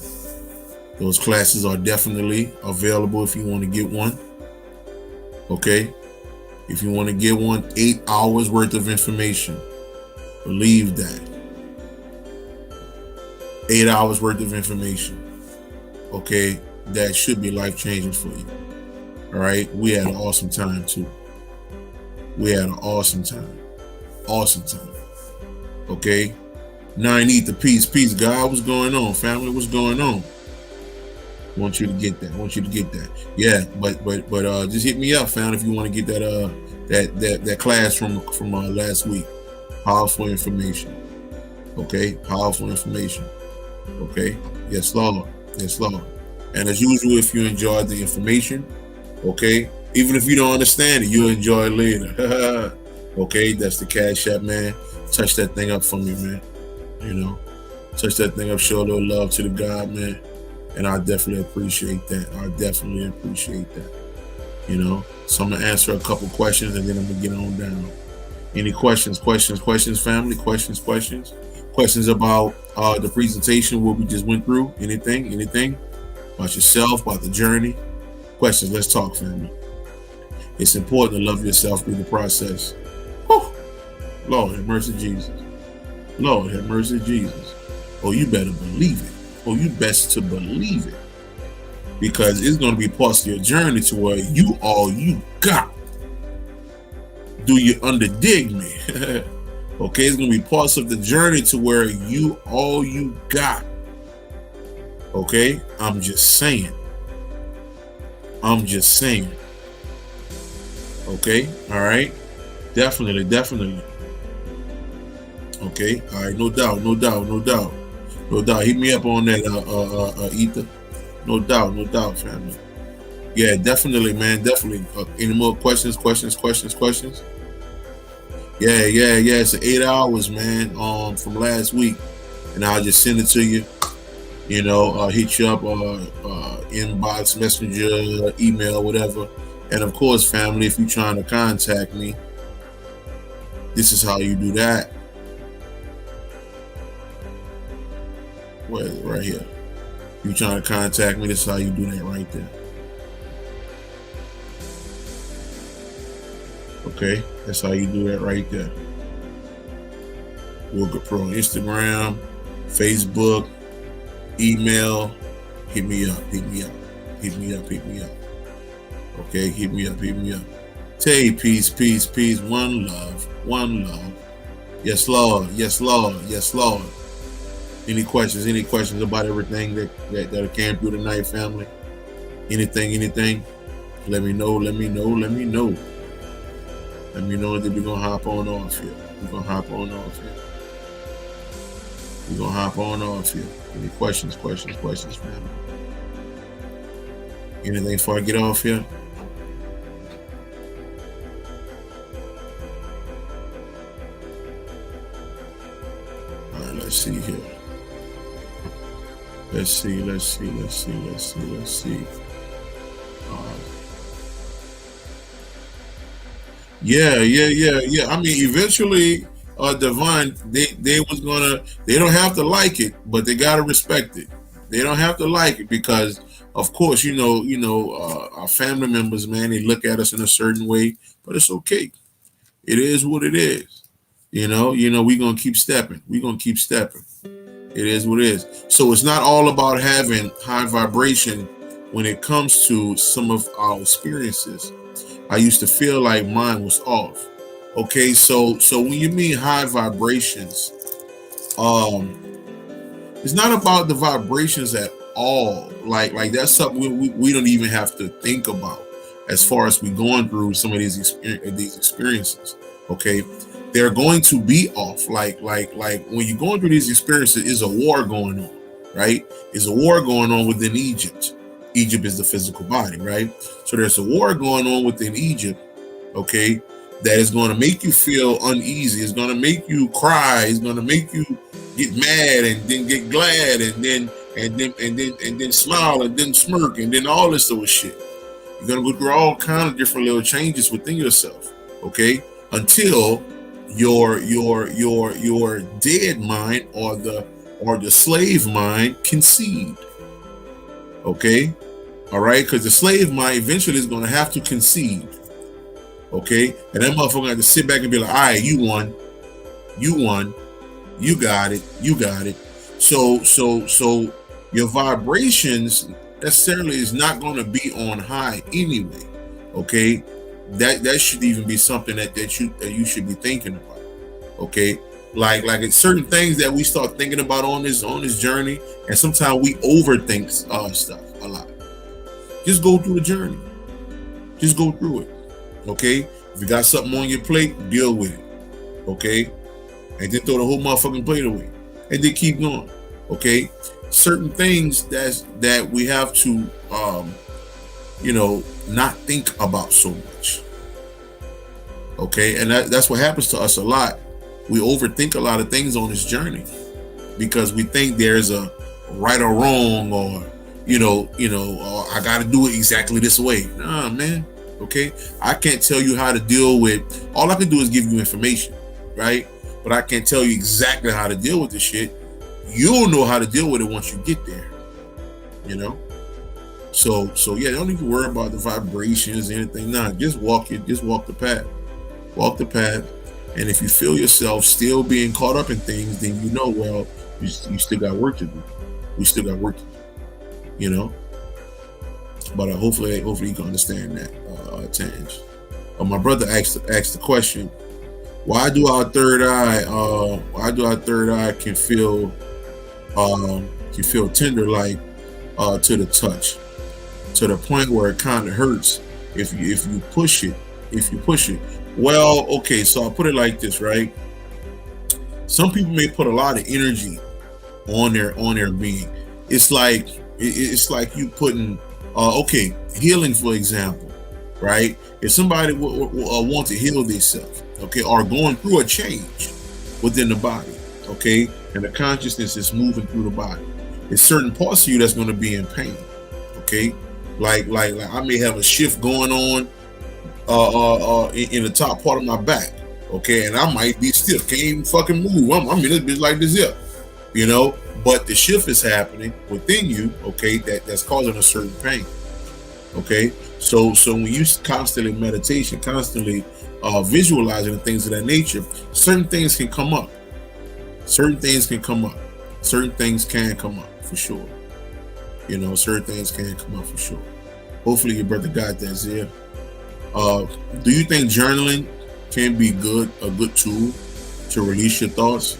Those classes are definitely available if you want to get one. Okay? If you want to get one, 8 hours worth of information. Believe that. 8 hours worth of information. Okay, that should be life changing for you. All right, we had an awesome time too. We had an awesome time. Awesome time. Okay. 9 Ether, peace, God, what's going on? Family, what's going on? Want you to get that. Want you to get that. Yeah, but just hit me up, fam, if you want to get that class from last week. Powerful information. Okay, powerful information. Okay, yes, Lord. Yes, Lord. And as usual, if you enjoyed the information, okay, even if you don't understand it, you'll enjoy it later. Okay, that's the Cash App, man. Touch that thing up for me, man. You know, touch that thing up, show a little love to the God, man. And I definitely appreciate that. I definitely appreciate that. You know, so I'm gonna answer a couple questions and then I'm gonna get on down. Any questions, family? Questions about the presentation, what we just went through? Anything about yourself, about the journey? Questions? Let's talk, family. It's important to love yourself through the process. Whew. Lord have mercy, Jesus. Lord have mercy, Jesus. Oh, you better believe it. Oh, you best to believe it. Because it's going to be parts of your journey to where you all you got. Do you underdig me? Okay, it's going to be parts of the journey to where you all you got. Okay, I'm just saying. Okay, all right. Definitely. Okay, all right, no doubt. Hit me up on that, Ether. No doubt, family. Yeah, definitely, man, definitely. Any more questions? Yeah, it's 8 hours, man, from last week, and I'll just send it to you. You know, hit you up, inbox, messenger, email, whatever. And of course, family, if you're trying to contact me, this is how you do that. Where is it? Right here. If you're trying to contact me, this is how you do that right there. Okay, that's how you do that right there. Copprue on Instagram, Facebook, email. Hit me up. Okay, hit me up. Tay, peace. One love. Yes, Lord. Any questions about everything that came through tonight, family? Anything? Let me know. Let me know that we're gonna hop on off here. Any questions, family? Anything before I get off here? All right, let's see here. Let's see. Yeah. I mean, eventually, Divine, they don't have to like it, but they gotta respect it. They don't have to like it because, of course, our family members, man, they look at us in a certain way, but it's okay. It is what it is. We're gonna keep stepping. It is what it is. So it's not all about having high vibration when it comes to some of our experiences. I used to feel like mine was off. Okay, so when you mean high vibrations, it's not about the vibrations at all. Like that's something we don't even have to think about as far as we going through some of these experiences. Okay, they're going to be off. Like when you're going through these experiences, is a war going on, right? Is a war going on within Egypt. Egypt is the physical body, right? So there's a war going on within Egypt, okay, that is going to make you feel uneasy. It's going to make you cry. It's going to make you get mad and then get glad and then smile and then smirk and then all this sort of shit. You're going to go through all kinds of different little changes within yourself, okay, until your dead mind or the slave mind concede. Okay, all right, because the slave mind eventually is going to have to concede. Okay, and that motherfucker have to sit back and be like, all right, you won, you got it. So your vibrations necessarily is not going to be on high anyway. Okay, that should even be something that you should be thinking about. Okay, like it's certain things that we start thinking about on this journey, and sometimes we overthink stuff a lot. Just go through the journey. Just go through it. Okay, if you got something on your plate, deal with it. Okay, and then throw the whole motherfucking plate away, and then keep going. Okay, certain things that we have to not think about so much. Okay, and that's what happens to us a lot. We overthink a lot of things on this journey because we think there's a right or wrong, or I got to do it exactly this way. Nah, man. Okay, I can't tell you how to deal with. All I can do is give you information, right? But I can't tell you exactly how to deal with this shit. You'll know how to deal with it once you get there. So yeah, don't even worry about the vibrations or anything. Nah, just walk the path. Walk the path. And if you feel yourself still being caught up in things, then well, you still got work to do. We still got work to do. But hopefully you can understand that, Tange. My brother asked the question, why do our third eye can feel tender like to the touch, to the point where it kind of hurts if you push it. Well, okay, so I'll put it like this, right? Some people may put a lot of energy on their being. It's like you putting healing, for example, right? If somebody want to heal themselves, okay, or going through a change within the body, okay, and the consciousness is moving through the body, there's certain parts of you that's going to be in pain, okay? Like I may have a shift going on in the top part of my back, okay, and I might be stiff, can't even fucking move. I mean, this bitch like this here, but the shift is happening within you, okay, that's causing a certain pain, okay. So when you constantly meditation, constantly visualizing and things of that nature, certain things can come up. Certain things can come up for sure. Certain things can come up for sure. Hopefully your brother got that, Zia. Do you think journaling can be a good tool to release your thoughts?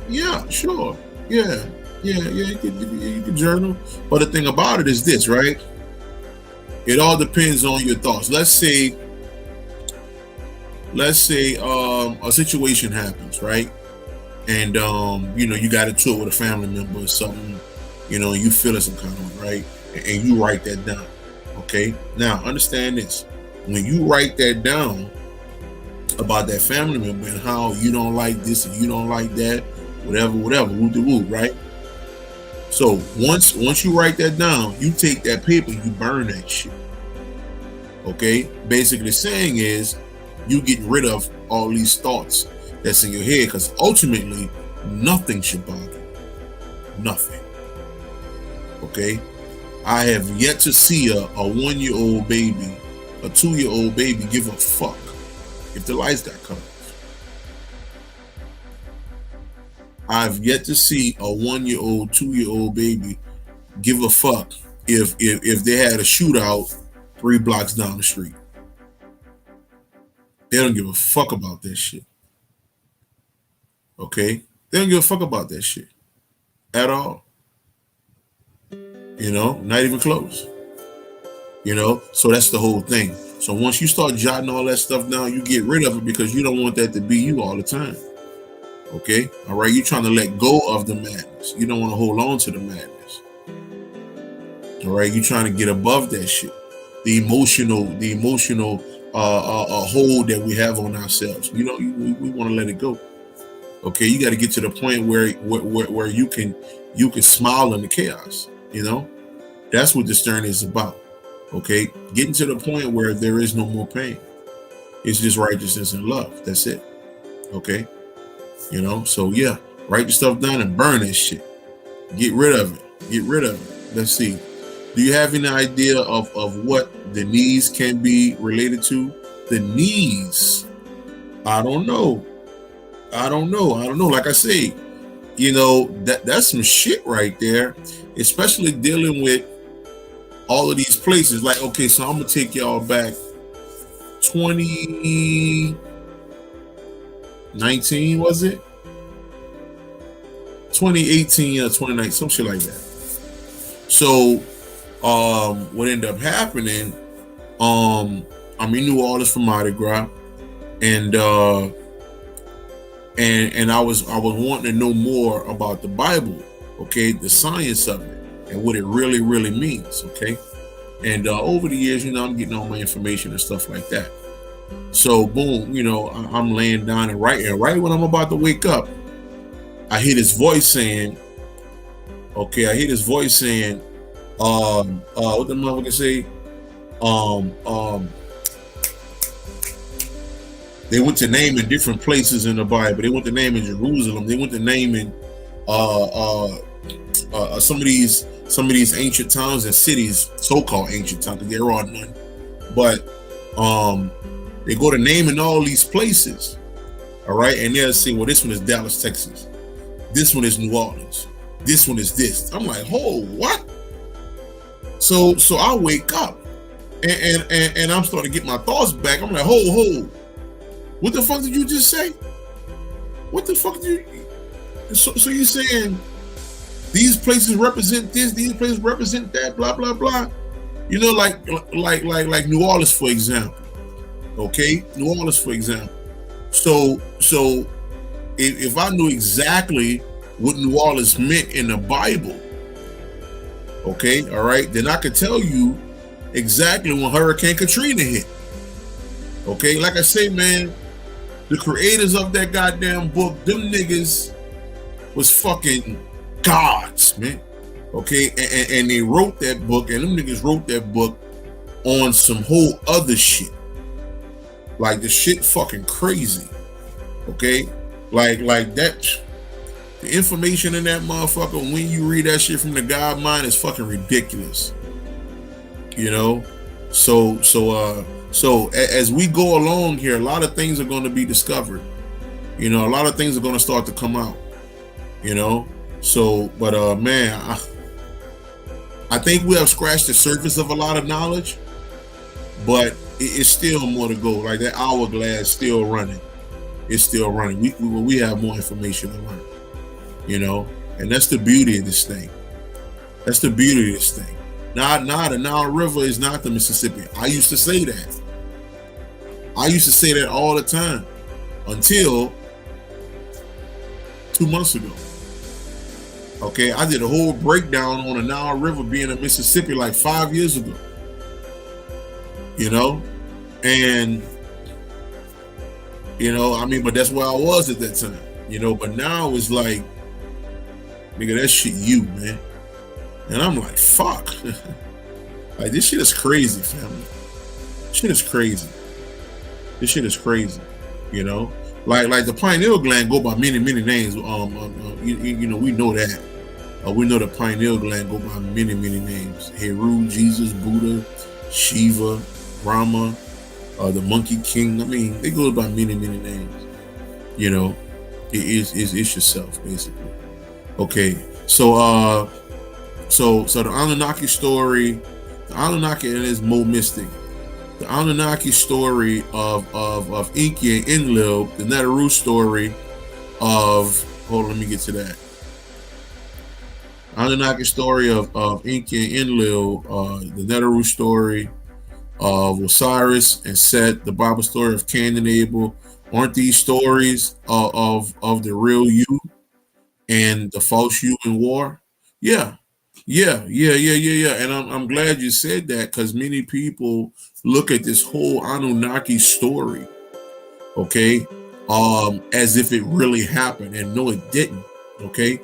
Yeah, sure. Yeah, you can journal. But the thing about it is this, right? It all depends on your thoughts. Let's say a situation happens, right? And you got into it with a family member or something, and you feeling some kind of way, right? And you write that down. Okay. Now understand this. When you write that down about that family member and how you don't like this and you don't like that, whatever, woo, right? So once you write that down, you take that paper, you burn that shit. Okay? Basically saying is you get rid of all these thoughts that's in your head, because ultimately nothing should bother you. Nothing. Okay? I have yet to see a 1-year-old baby, a 2-year-old baby give a fuck if the lights got cut off. I've yet to see a 1-year-old, 2-year-old baby give a fuck if they had a shootout 3 blocks down the street. They don't give a fuck about that shit. Okay? They don't give a fuck about that shit at all. Not even close. So that's the whole thing. So once you start jotting all that stuff down, you get rid of it because you don't want that to be you all the time. Okay? All right? You're trying to let go of the madness. You don't want to hold on to the madness. All right? You're trying to get above that shit. The emotional hold that we have on ourselves. We want to let it go. Okay? You got to get to the point where you can smile in the chaos. That's what this journey is about. Okay, getting to the point where there is no more pain. It's just righteousness and love. That's it. Okay, so yeah, write the stuff down and burn that shit. Get rid of it. Let's see, do you have any idea of what the knees can be related to? The knees, I don't know. Like I say, You know, that's some shit right there, especially dealing with all of these places. Like, okay, so I'm gonna take y'all back 2019, was it? 2018 or 2019, some shit like that. So what ended up happening, I'm in New Orleans for Mardi Gras, and I was wanting to know more about the Bible, okay, the science of it and what it really means, okay. And over the years, you know, I'm getting all my information and stuff like that. So boom, you know, I'm laying down and right when I'm about to wake up, I hear this voice saying, what the motherfucker say? They went to naming different places in the Bible. They went to naming Jerusalem. They went to naming some of these ancient towns and cities, so-called ancient towns, because there are none. But they go to naming all these places, all right? And they'll say, well, this one is Dallas, Texas. This one is New Orleans. This one is this. I'm like, oh, what? So I wake up and I'm starting to get my thoughts back. I'm like, ho. What the fuck did you just say? What the fuck did you? So you're saying these places represent this, these places represent that, blah blah blah. You know, like New Orleans, for example. Okay, New Orleans, for example. So if I knew exactly what New Orleans meant in the Bible, okay, all right, then I could tell you exactly when Hurricane Katrina hit. Okay, like I say, man, the creators of that goddamn book, them niggas was fucking gods, man. Okay, and they wrote that book, and them niggas wrote that book on some whole other shit. Like the shit fucking crazy. Okay, like that. The information in that motherfucker, when you read that shit from the God mind, is fucking ridiculous. You know, so as we go along here, a lot of things are going to be discovered. You know, a lot of things are going to start to come out. You know, so but man, I think we have scratched the surface of a lot of knowledge, but it's still more to go. Like that hourglass still running. It's still running. We have more information to learn. You know, and that's the beauty of this thing. That's the beauty of this thing. Nah, the Nile River is not the Mississippi. I used to say that. I used to say that all the time until 2 months ago. Okay, I did a whole breakdown on the Nile River being a Mississippi like 5 years ago. You know, and you know, I mean, but that's where I was at that time. You know, but now it's like, nigga, that shit you, man. And I'm like, fuck. Like, this shit is crazy, family. Shit is crazy. This shit is crazy. You know? Like the pineal gland go by many names. You know, we know that. We know the pineal gland go by many names. Heru, Jesus, Buddha, Shiva, Rama, the Monkey King. I mean, they go by many names. You know? It's yourself, basically. Okay, so the Anunnaki story, the Anunnaki is more mystic. The Anunnaki story of Enki and Enlil, the Neteru story of, hold on, let me get to that. Anunnaki story of Enki and Enlil, the Neteru story of Osiris and Seth, the Bible story of Cain and Abel. Aren't these stories of the real you and the false you in war? Yeah. And I'm glad you said that, because many people look at this whole Anunnaki story, okay, as if it really happened, and no, it didn't. Okay,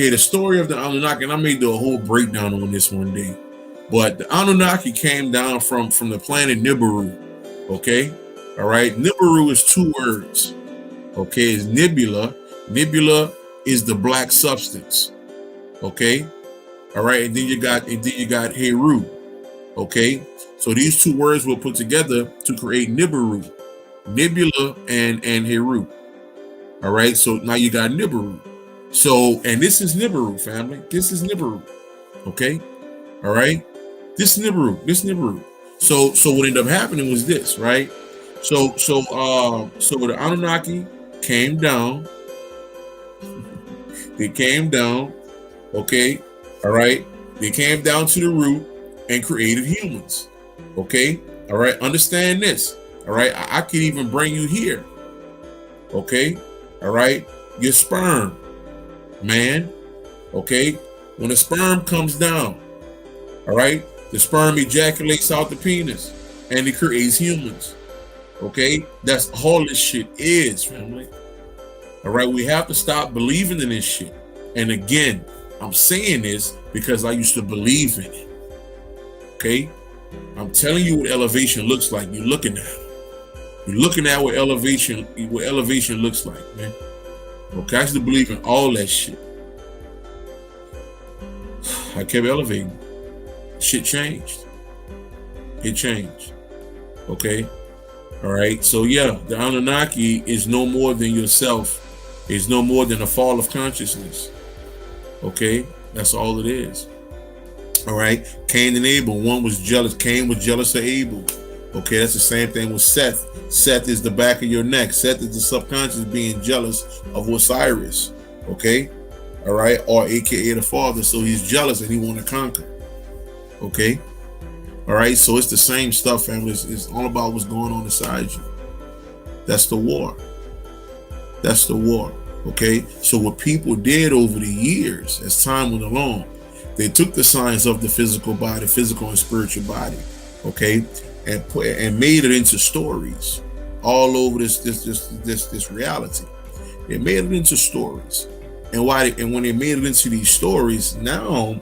the story of the Anunnaki, and I may do a whole breakdown on this one day, but the Anunnaki came down from the planet Nibiru. Okay, all right, Nibiru is 2 words. Okay, it's nebula. Nebula is the black substance. Okay, all right, and then you got Heru. Okay, so these 2 words were put together to create Nibiru, nebula and Heru. All right, so now you got Nibiru. So, and this is Nibiru, family. This is Nibiru. Okay. All right. This is Nibiru. This is Nibiru. So what ended up happening was this, right? So the Anunnaki came down. They came down. Okay. All right. They came down to the root and created humans. Okay. All right. Understand this. All right. I can even bring you here. Okay. All right. Your sperm, man. Okay. When the sperm comes down, all right, the sperm ejaculates out the penis and it creates humans. Okay. That's all this shit is, family. All right. We have to stop believing in this shit. And again, I'm saying this because I used to believe in it. Okay. I'm telling you what elevation looks like. You're looking at it. You're looking at what elevation looks like, man. Okay, I used to believe in all that shit. I kept elevating. Shit changed. It changed. Okay. All right. So yeah, the Anunnaki is no more than yourself. It's no more than a fall of consciousness. Okay. That's all it is. All right. Cain and Abel. One was jealous. Cain was jealous of Abel. Okay. That's the same thing with Seth. Seth is the back of your neck. Seth is the subconscious being jealous of Osiris. Okay. All right. Or AKA the father. So he's jealous and he want to conquer. Okay. All right. So it's the same stuff, family. It's all about what's going on inside you. That's the war. That's the war. Okay. So what people did over the years, as time went along, they took the science of the physical body, physical and spiritual body, okay, and made it into stories all over this reality. They made it into stories, and when they made it into these stories, now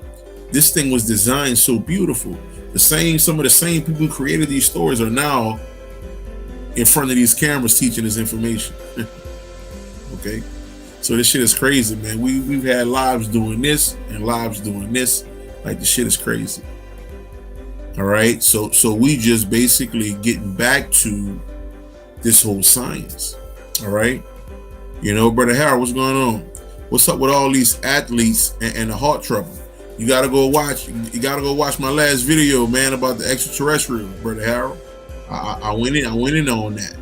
this thing was designed so beautiful. Some of the same people who created these stories are now in front of these cameras teaching this information. Okay. So this shit is crazy, man. We've had lives doing this and lives doing this. Like, the shit is crazy. All right. So we just basically getting back to this whole science. All right. You know, Brother Harold, what's going on? What's up with all these athletes and the heart trouble? You gotta go watch my last video, man, about the extraterrestrial, Brother Harold. I went in on that.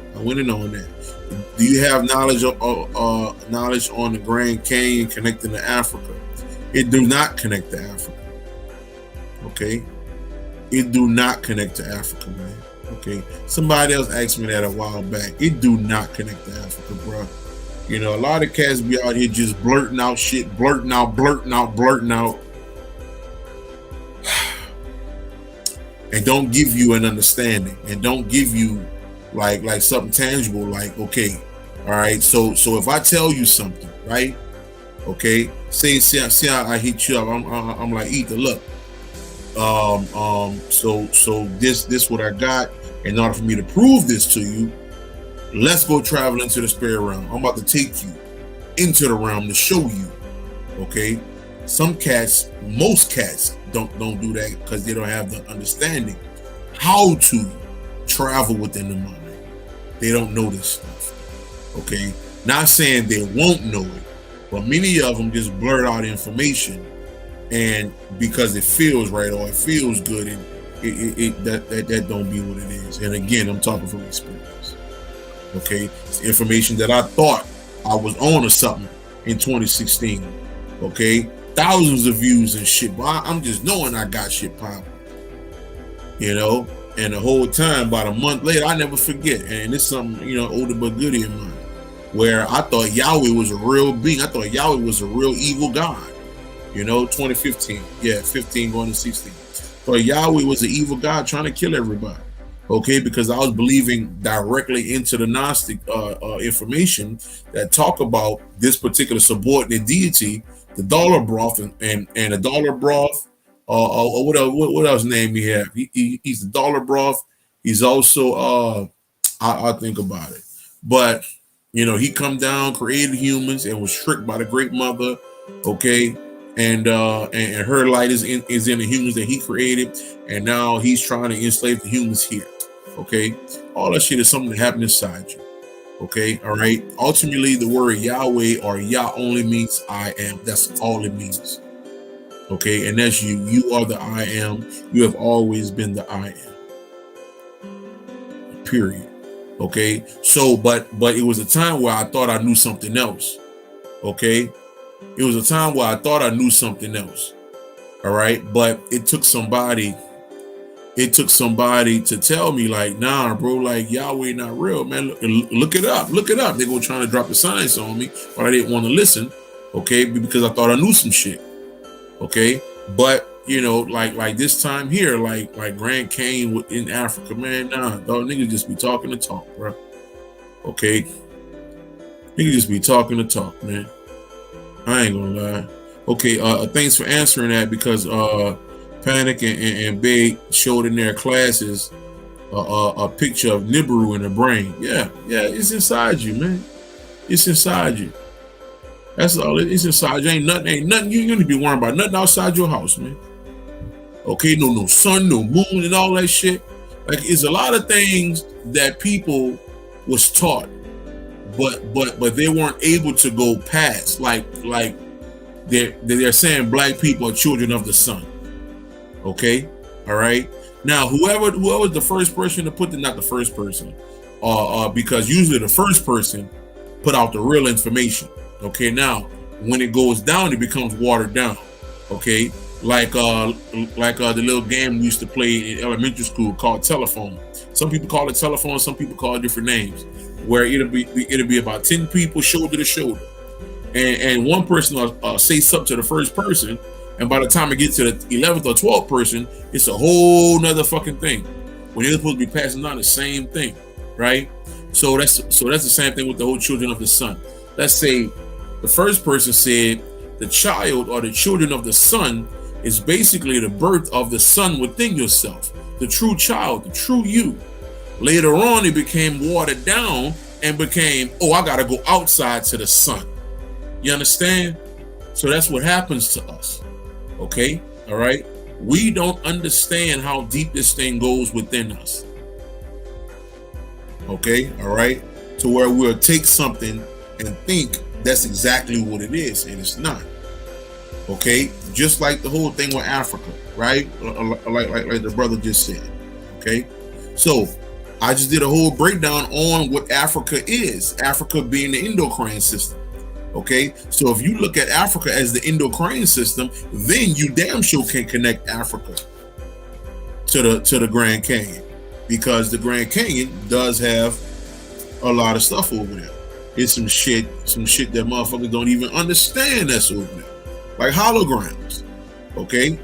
Do you have knowledge on the Grand Canyon connecting to Africa? It do not connect to Africa. Okay? It do not connect to Africa, man. Okay? Somebody else asked me that a while back. It do not connect to Africa, bro. You know, a lot of cats be out here just blurting out shit, blurting out, and don't give you an understanding, and don't give you like something tangible, like, okay, all right, so if I tell you something, right, okay, say I hit you up, I'm like, Ether, look, so this what I got. In order for me to prove this to you, let's go travel into the spirit realm. I'm about to take you into the realm to show you. Okay, most cats don't do that because they don't have the understanding how to travel within the mind. They don't know this stuff. Okay, not saying they won't know it, but many of them just blurt out information, and because it feels right or it feels good, and that don't be what it is. And again, I'm talking from experience. Okay, it's information that I thought I was on or something in 2016. Okay, thousands of views and shit, but I'm just knowing I got shit popping. You know, and the whole time, about a month later, I never forget. And it's something, you know, older but goodie of mine, where I thought Yahweh was a real being. I thought Yahweh was a real evil God. You know, 2015, 15 going to 16. But Yahweh was an evil God trying to kill everybody. Okay, because I was believing directly into the Gnostic information that talk about this particular subordinate deity, the dollar broth, and the dollar broth. What else name he have? He's the dollar broth. He's also I think about it, but you know, he come down, created humans, and was tricked by the Great Mother. Okay, and her light is in the humans that he created, and now he's trying to enslave the humans here. Okay, all that shit is something that happened inside you. Okay, all right. Ultimately, the word Yahweh or Yah only means I am. That's all it means. Okay, and that's you. You are the I am. You have always been the I am. Period. Okay. So, but it was a time where I thought I knew something else. Okay. It was a time where I thought I knew something else. All right. But it took somebody to tell me, like, nah, bro, like Yahweh not real, man. Look it up. Look it up. They go trying to drop the science on me, but I didn't want to listen. Okay, because I thought I knew some shit. Okay. But you know, like this time here, like Grand Canyon in Africa, man, nah, dog, niggas just be talking to talk, bro. Okay. Niggas just be talking to talk, man. I ain't gonna lie. Okay, thanks for answering that, because Panic and Big showed in their classes a picture of Nibiru in the brain. Yeah, it's inside you, man. It's inside you. That's all. It's inside you. Ain't nothing. You need to be worrying about nothing outside your house, man. Okay, no sun, no moon, and all that shit. Like, it's a lot of things that people was taught, but they weren't able to go past. Like they're saying black people are children of the sun. Okay, all right. Now, whoever the first person to put not the first person, because usually the first person put out the real information. Okay, now when it goes down, it becomes watered down. Okay, like the little game we used to play in elementary school called telephone. Some people call it telephone, some people call it different names. Where it'll be about 10 people shoulder to shoulder, and one person will say something to the first person, and by the time it gets to the 11th or 12th person, it's a whole nother fucking thing. When they're supposed to be passing on the same thing, right? So that's the same thing with the whole children of the sun. Let's say the first person said the child or the children of the sun is basically the birth of the sun within yourself, the true child, the true you. Later on, it became watered down and became, oh, I gotta go outside to the sun. You understand? So that's what happens to us. Okay, all right. We don't understand how deep this thing goes within us. Okay, all right. To where we'll take something and think that's exactly what it is, and it's not. Okay, just like the whole thing with Africa, right? Like the brother just said. Okay, so I just did a whole breakdown on what Africa is. Africa being the endocrine system. Okay, so if you look at Africa as the endocrine system, then you damn sure can connect Africa to the Grand Canyon, because the Grand Canyon does have a lot of stuff over there. It's some shit that motherfuckers don't even understand that's over there, like holograms. Okay,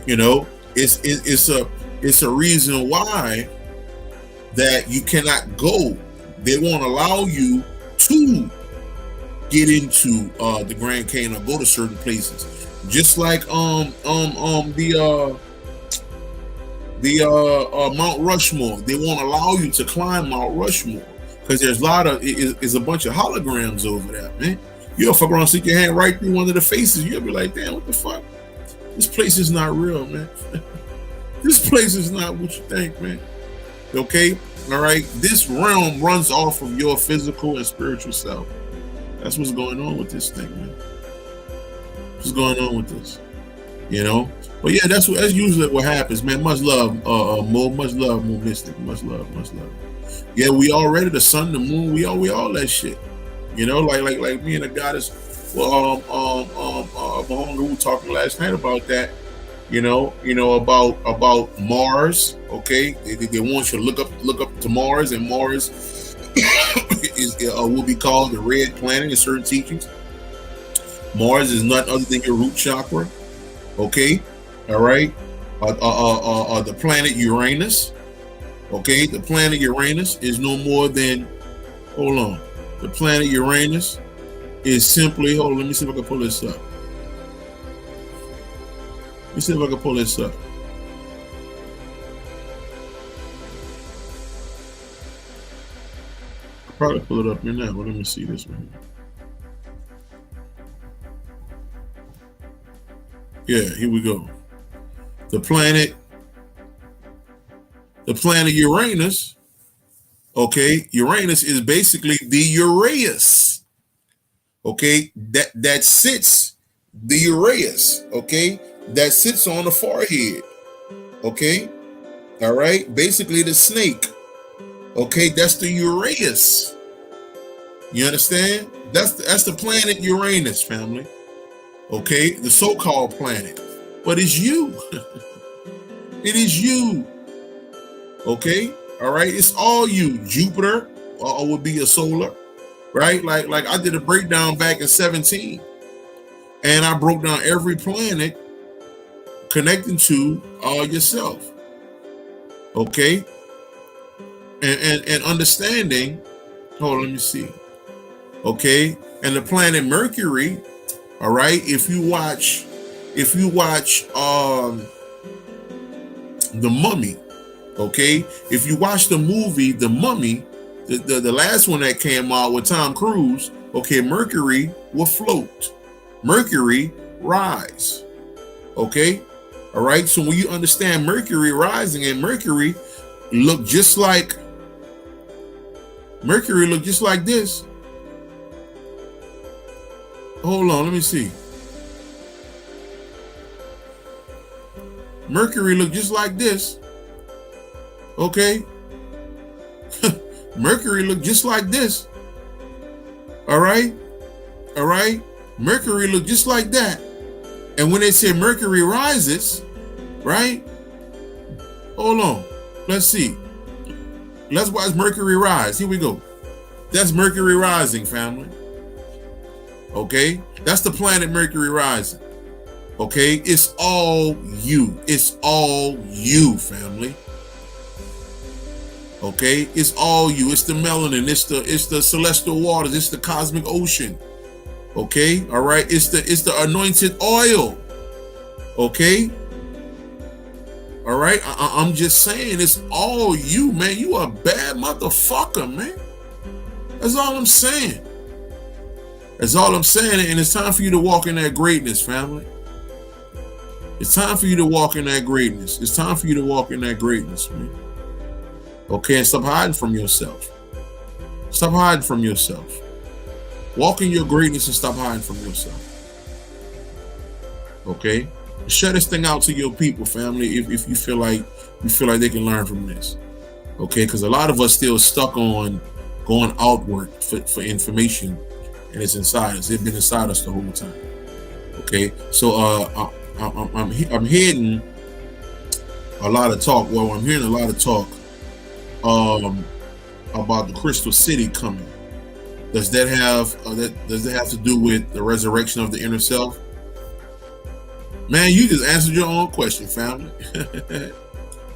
you know, it's a reason why that you cannot go. They won't allow you to get into the Grand Canyon or go to certain places. Just like the Mount Rushmore, they won't allow you to climb Mount Rushmore because there's a bunch of holograms over there, man. You'll fuck around, stick your hand right through one of the faces. You'll be like, damn, what the fuck? This place is not real, man. This place is not what you think, man. Okay, all right. This realm runs off of your physical and spiritual self. That's what's going on with this thing, man. What's going on with this? You know? But yeah, that's usually what happens, man. Much love, Mo. Much love, Mo Mystic. Much love. Yeah, we all ready. The sun, the moon, we all that shit. You know, like me and the goddess, Bahonga, we were talking last night about that. You know about Mars. Okay, they want you to look up to Mars, and Mars will be called the red planet in certain teachings. Mars is none other than your root chakra. Okay, all right. The planet Uranus. Okay, the planet Uranus is no more than. Hold on. The planet Uranus is simply. Hold on. Let me see if I can pull this up. Probably pull it up here now, but let me see this one. Yeah, here we go. The planet Uranus, Okay, Uranus is basically the Uraeus. Okay, that sits the Uraeus. Okay, that sits on the forehead. Okay, all right. Basically, the snake. Okay, that's the Uraeus. You understand? That's the planet Uranus, family. Okay, the so-called planet, but it's you. It is you. Okay, all right. It's all you. Jupiter would be a solar, right? Like I did a breakdown back in 17, and I broke down every planet connecting to yourself. Okay, and understanding. Hold on, let me see. Okay, and the planet Mercury. All right, if you watch The Mummy, okay, if you watch the movie The Mummy, the last one that came out with Tom Cruise, okay, Mercury will float, Mercury rise. Okay, all right. So when you understand Mercury rising, and Mercury look just like this. Hold on, let me see. Mercury look just like this. Okay. Mercury look just like this. All right. All right. Mercury look just like that. And when they say Mercury rises, right? Hold on. Let's see. Let's watch Mercury rise. Here we go. That's Mercury rising, family. Okay, that's the planet Mercury rising. Okay, it's all you. It's all you, family. Okay, it's all you. It's the melanin. It's the celestial waters. It's the cosmic ocean. Okay, all right. It's the anointed oil. Okay. All right. I'm just saying, it's all you, man. You a bad motherfucker, man. That's all I'm saying. That's all I'm saying, and it's time for you to walk in that greatness, family. It's time for you to walk in that greatness. It's time for you to walk in that greatness, man. Okay, and stop hiding from yourself. Stop hiding from yourself. Walk in your greatness and stop hiding from yourself. Okay? Share this thing out to your people, family, if you feel like they can learn from this. Okay, because a lot of us still stuck on going outward for information. And it's inside us. It's been inside us the whole time. Okay, so I'm hearing a lot of talk. Well, I'm hearing a lot of talk about the Crystal City coming. Does that have to do with the resurrection of the inner self? Man, you just answered your own question, family.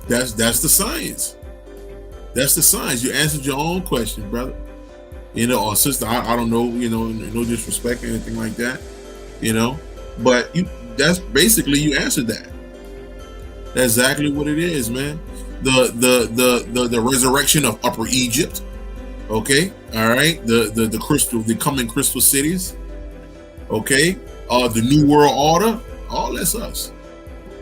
That's the science. That's the science. You answered your own question, brother. You know, or sister, I don't know, you know, no disrespect or anything like that, you know, but that's basically, you answered that. That's exactly what it is, man. The resurrection of Upper Egypt. Okay. All right. The coming crystal cities. Okay. The New World Order. All that's us.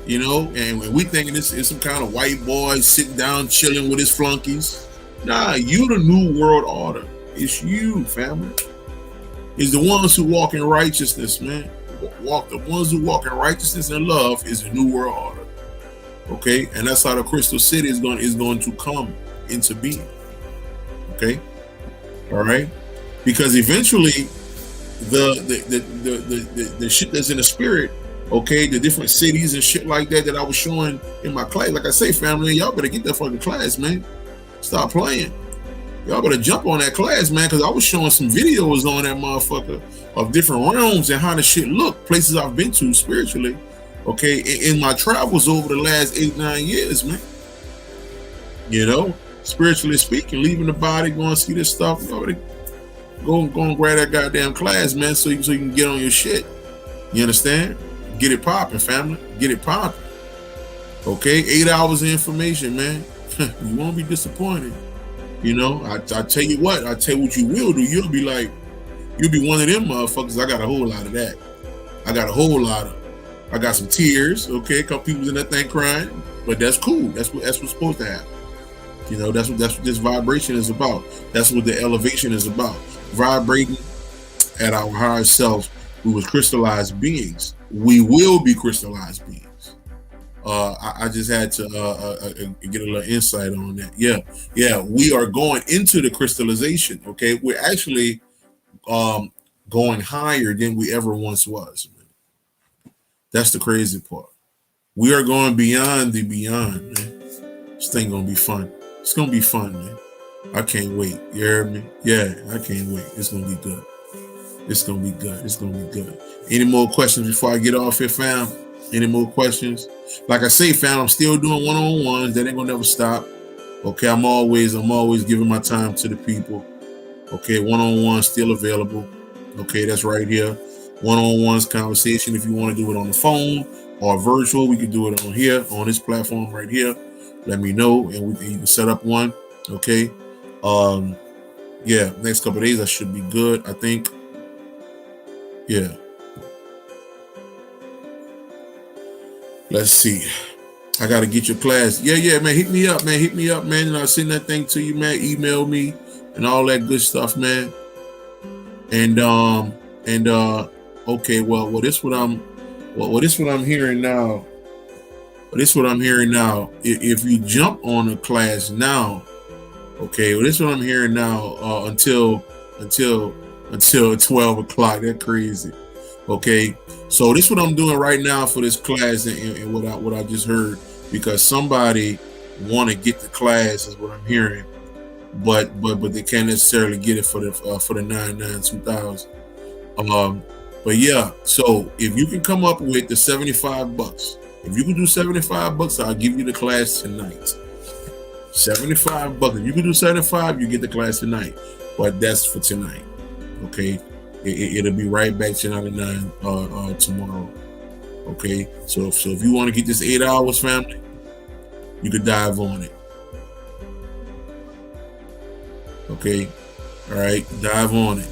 You know, and we thinking this is some kind of white boy sitting down, chilling with his flunkies. Nah, you the New World Order. It's you, family. It's the ones who walk in righteousness, man. The ones who walk in righteousness and love is the New World Order. Okay, and that's how the Crystal City is going to come into being. Okay, all right, because eventually the shit that's in the spirit. Okay, the different cities and shit like that I was showing in my class. Like I say, family, y'all better get that fucking class, man. Stop playing. Y'all better jump on that class, man, because I was showing some videos on that motherfucker of different realms and how the shit look, places I've been to spiritually, okay, in my travels over the last 8-9 years, man. You know, spiritually speaking, leaving the body, going to see this stuff, you know, go and grab that goddamn class, man, so you can get on your shit. You understand? Get it popping, family. Get it popping. Okay, 8 hours of information, man. You won't be disappointed. You know, I tell you what you will do. You'll be one of them motherfuckers. I got a whole lot of that. I got some tears. Okay, a couple people in that thing crying, but that's cool. That's what's supposed to happen. You know, that's what this vibration is about. That's what the elevation is about. Vibrating at our higher selves. We was crystallized beings. We will be crystallized beings. I just had to get a little insight on that. Yeah, we are going into the crystallization. Okay, we're actually going higher than we ever once was. Man. That's the crazy part. We are going beyond the beyond, man. This thing gonna be fun. It's gonna be fun, man. I can't wait. You heard me? Yeah, I can't wait. It's gonna be good. It's gonna be good. It's gonna be good. Any more questions before I get off here, fam? Any more questions? Like I say, fam, I'm still doing one-on-ones. That ain't gonna never stop. Okay, I'm always giving my time to the people. Okay, one-on-one still available. Okay, that's right here. One-on-ones conversation. If you want to do it on the phone or virtual, we can do it on here, on this platform right here. Let me know, and you can set up one. Okay. Yeah, next couple of days I should be good, I think. Yeah. Let's see. I gotta get your class. Yeah, man. Hit me up, man. And I'll send that thing to you, man. Email me and all that good stuff, man. And okay, well this what I'm hearing now. If you jump on a class now, okay, well this is what I'm hearing now until 12 o'clock. That's crazy. Okay, so this is what I'm doing right now for this class and what I just heard, because somebody want to get the class is what I'm hearing, but they can't necessarily get it for the 9/9/2000. But yeah, so if you can come up with the $75, if you can do $75, I'll give you the class tonight. $75. If you can do 75, you get the class tonight. But that's for tonight. Okay, it'll be right back to 99 tomorrow. Okay, so if you want to get this 8 hours, family, you could dive on it. Okay, all right, dive on it.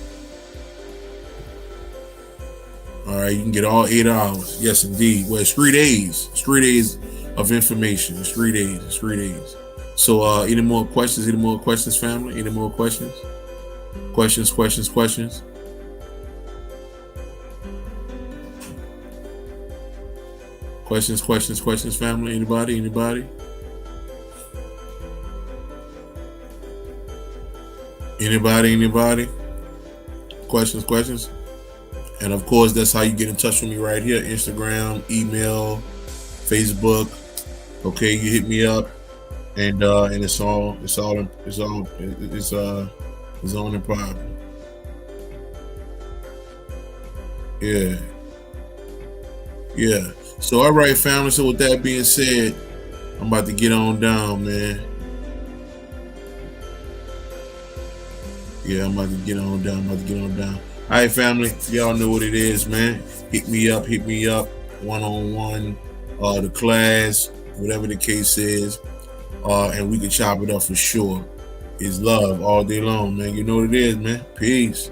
All right, you can get all 8 hours. Yes, indeed. Well, it's 3 days. It's 3 days of information. It's 3 days. It's 3 days. So, any more questions? Any more questions, family? Any more questions? Questions. Questions, family? Anybody? Questions? And of course, that's how you get in touch with me right here. Instagram, email, Facebook. Okay, you hit me up, and it's on the problem. Yeah. So all right, family. So with that being said, I'm about to get on down, man. Yeah, I'm about to get on down. All right, family. Y'all know what it is, man. Hit me up. One-on-one, the class, whatever the case is, and we can chop it up for sure. It's love all day long, man. You know what it is, man. Peace.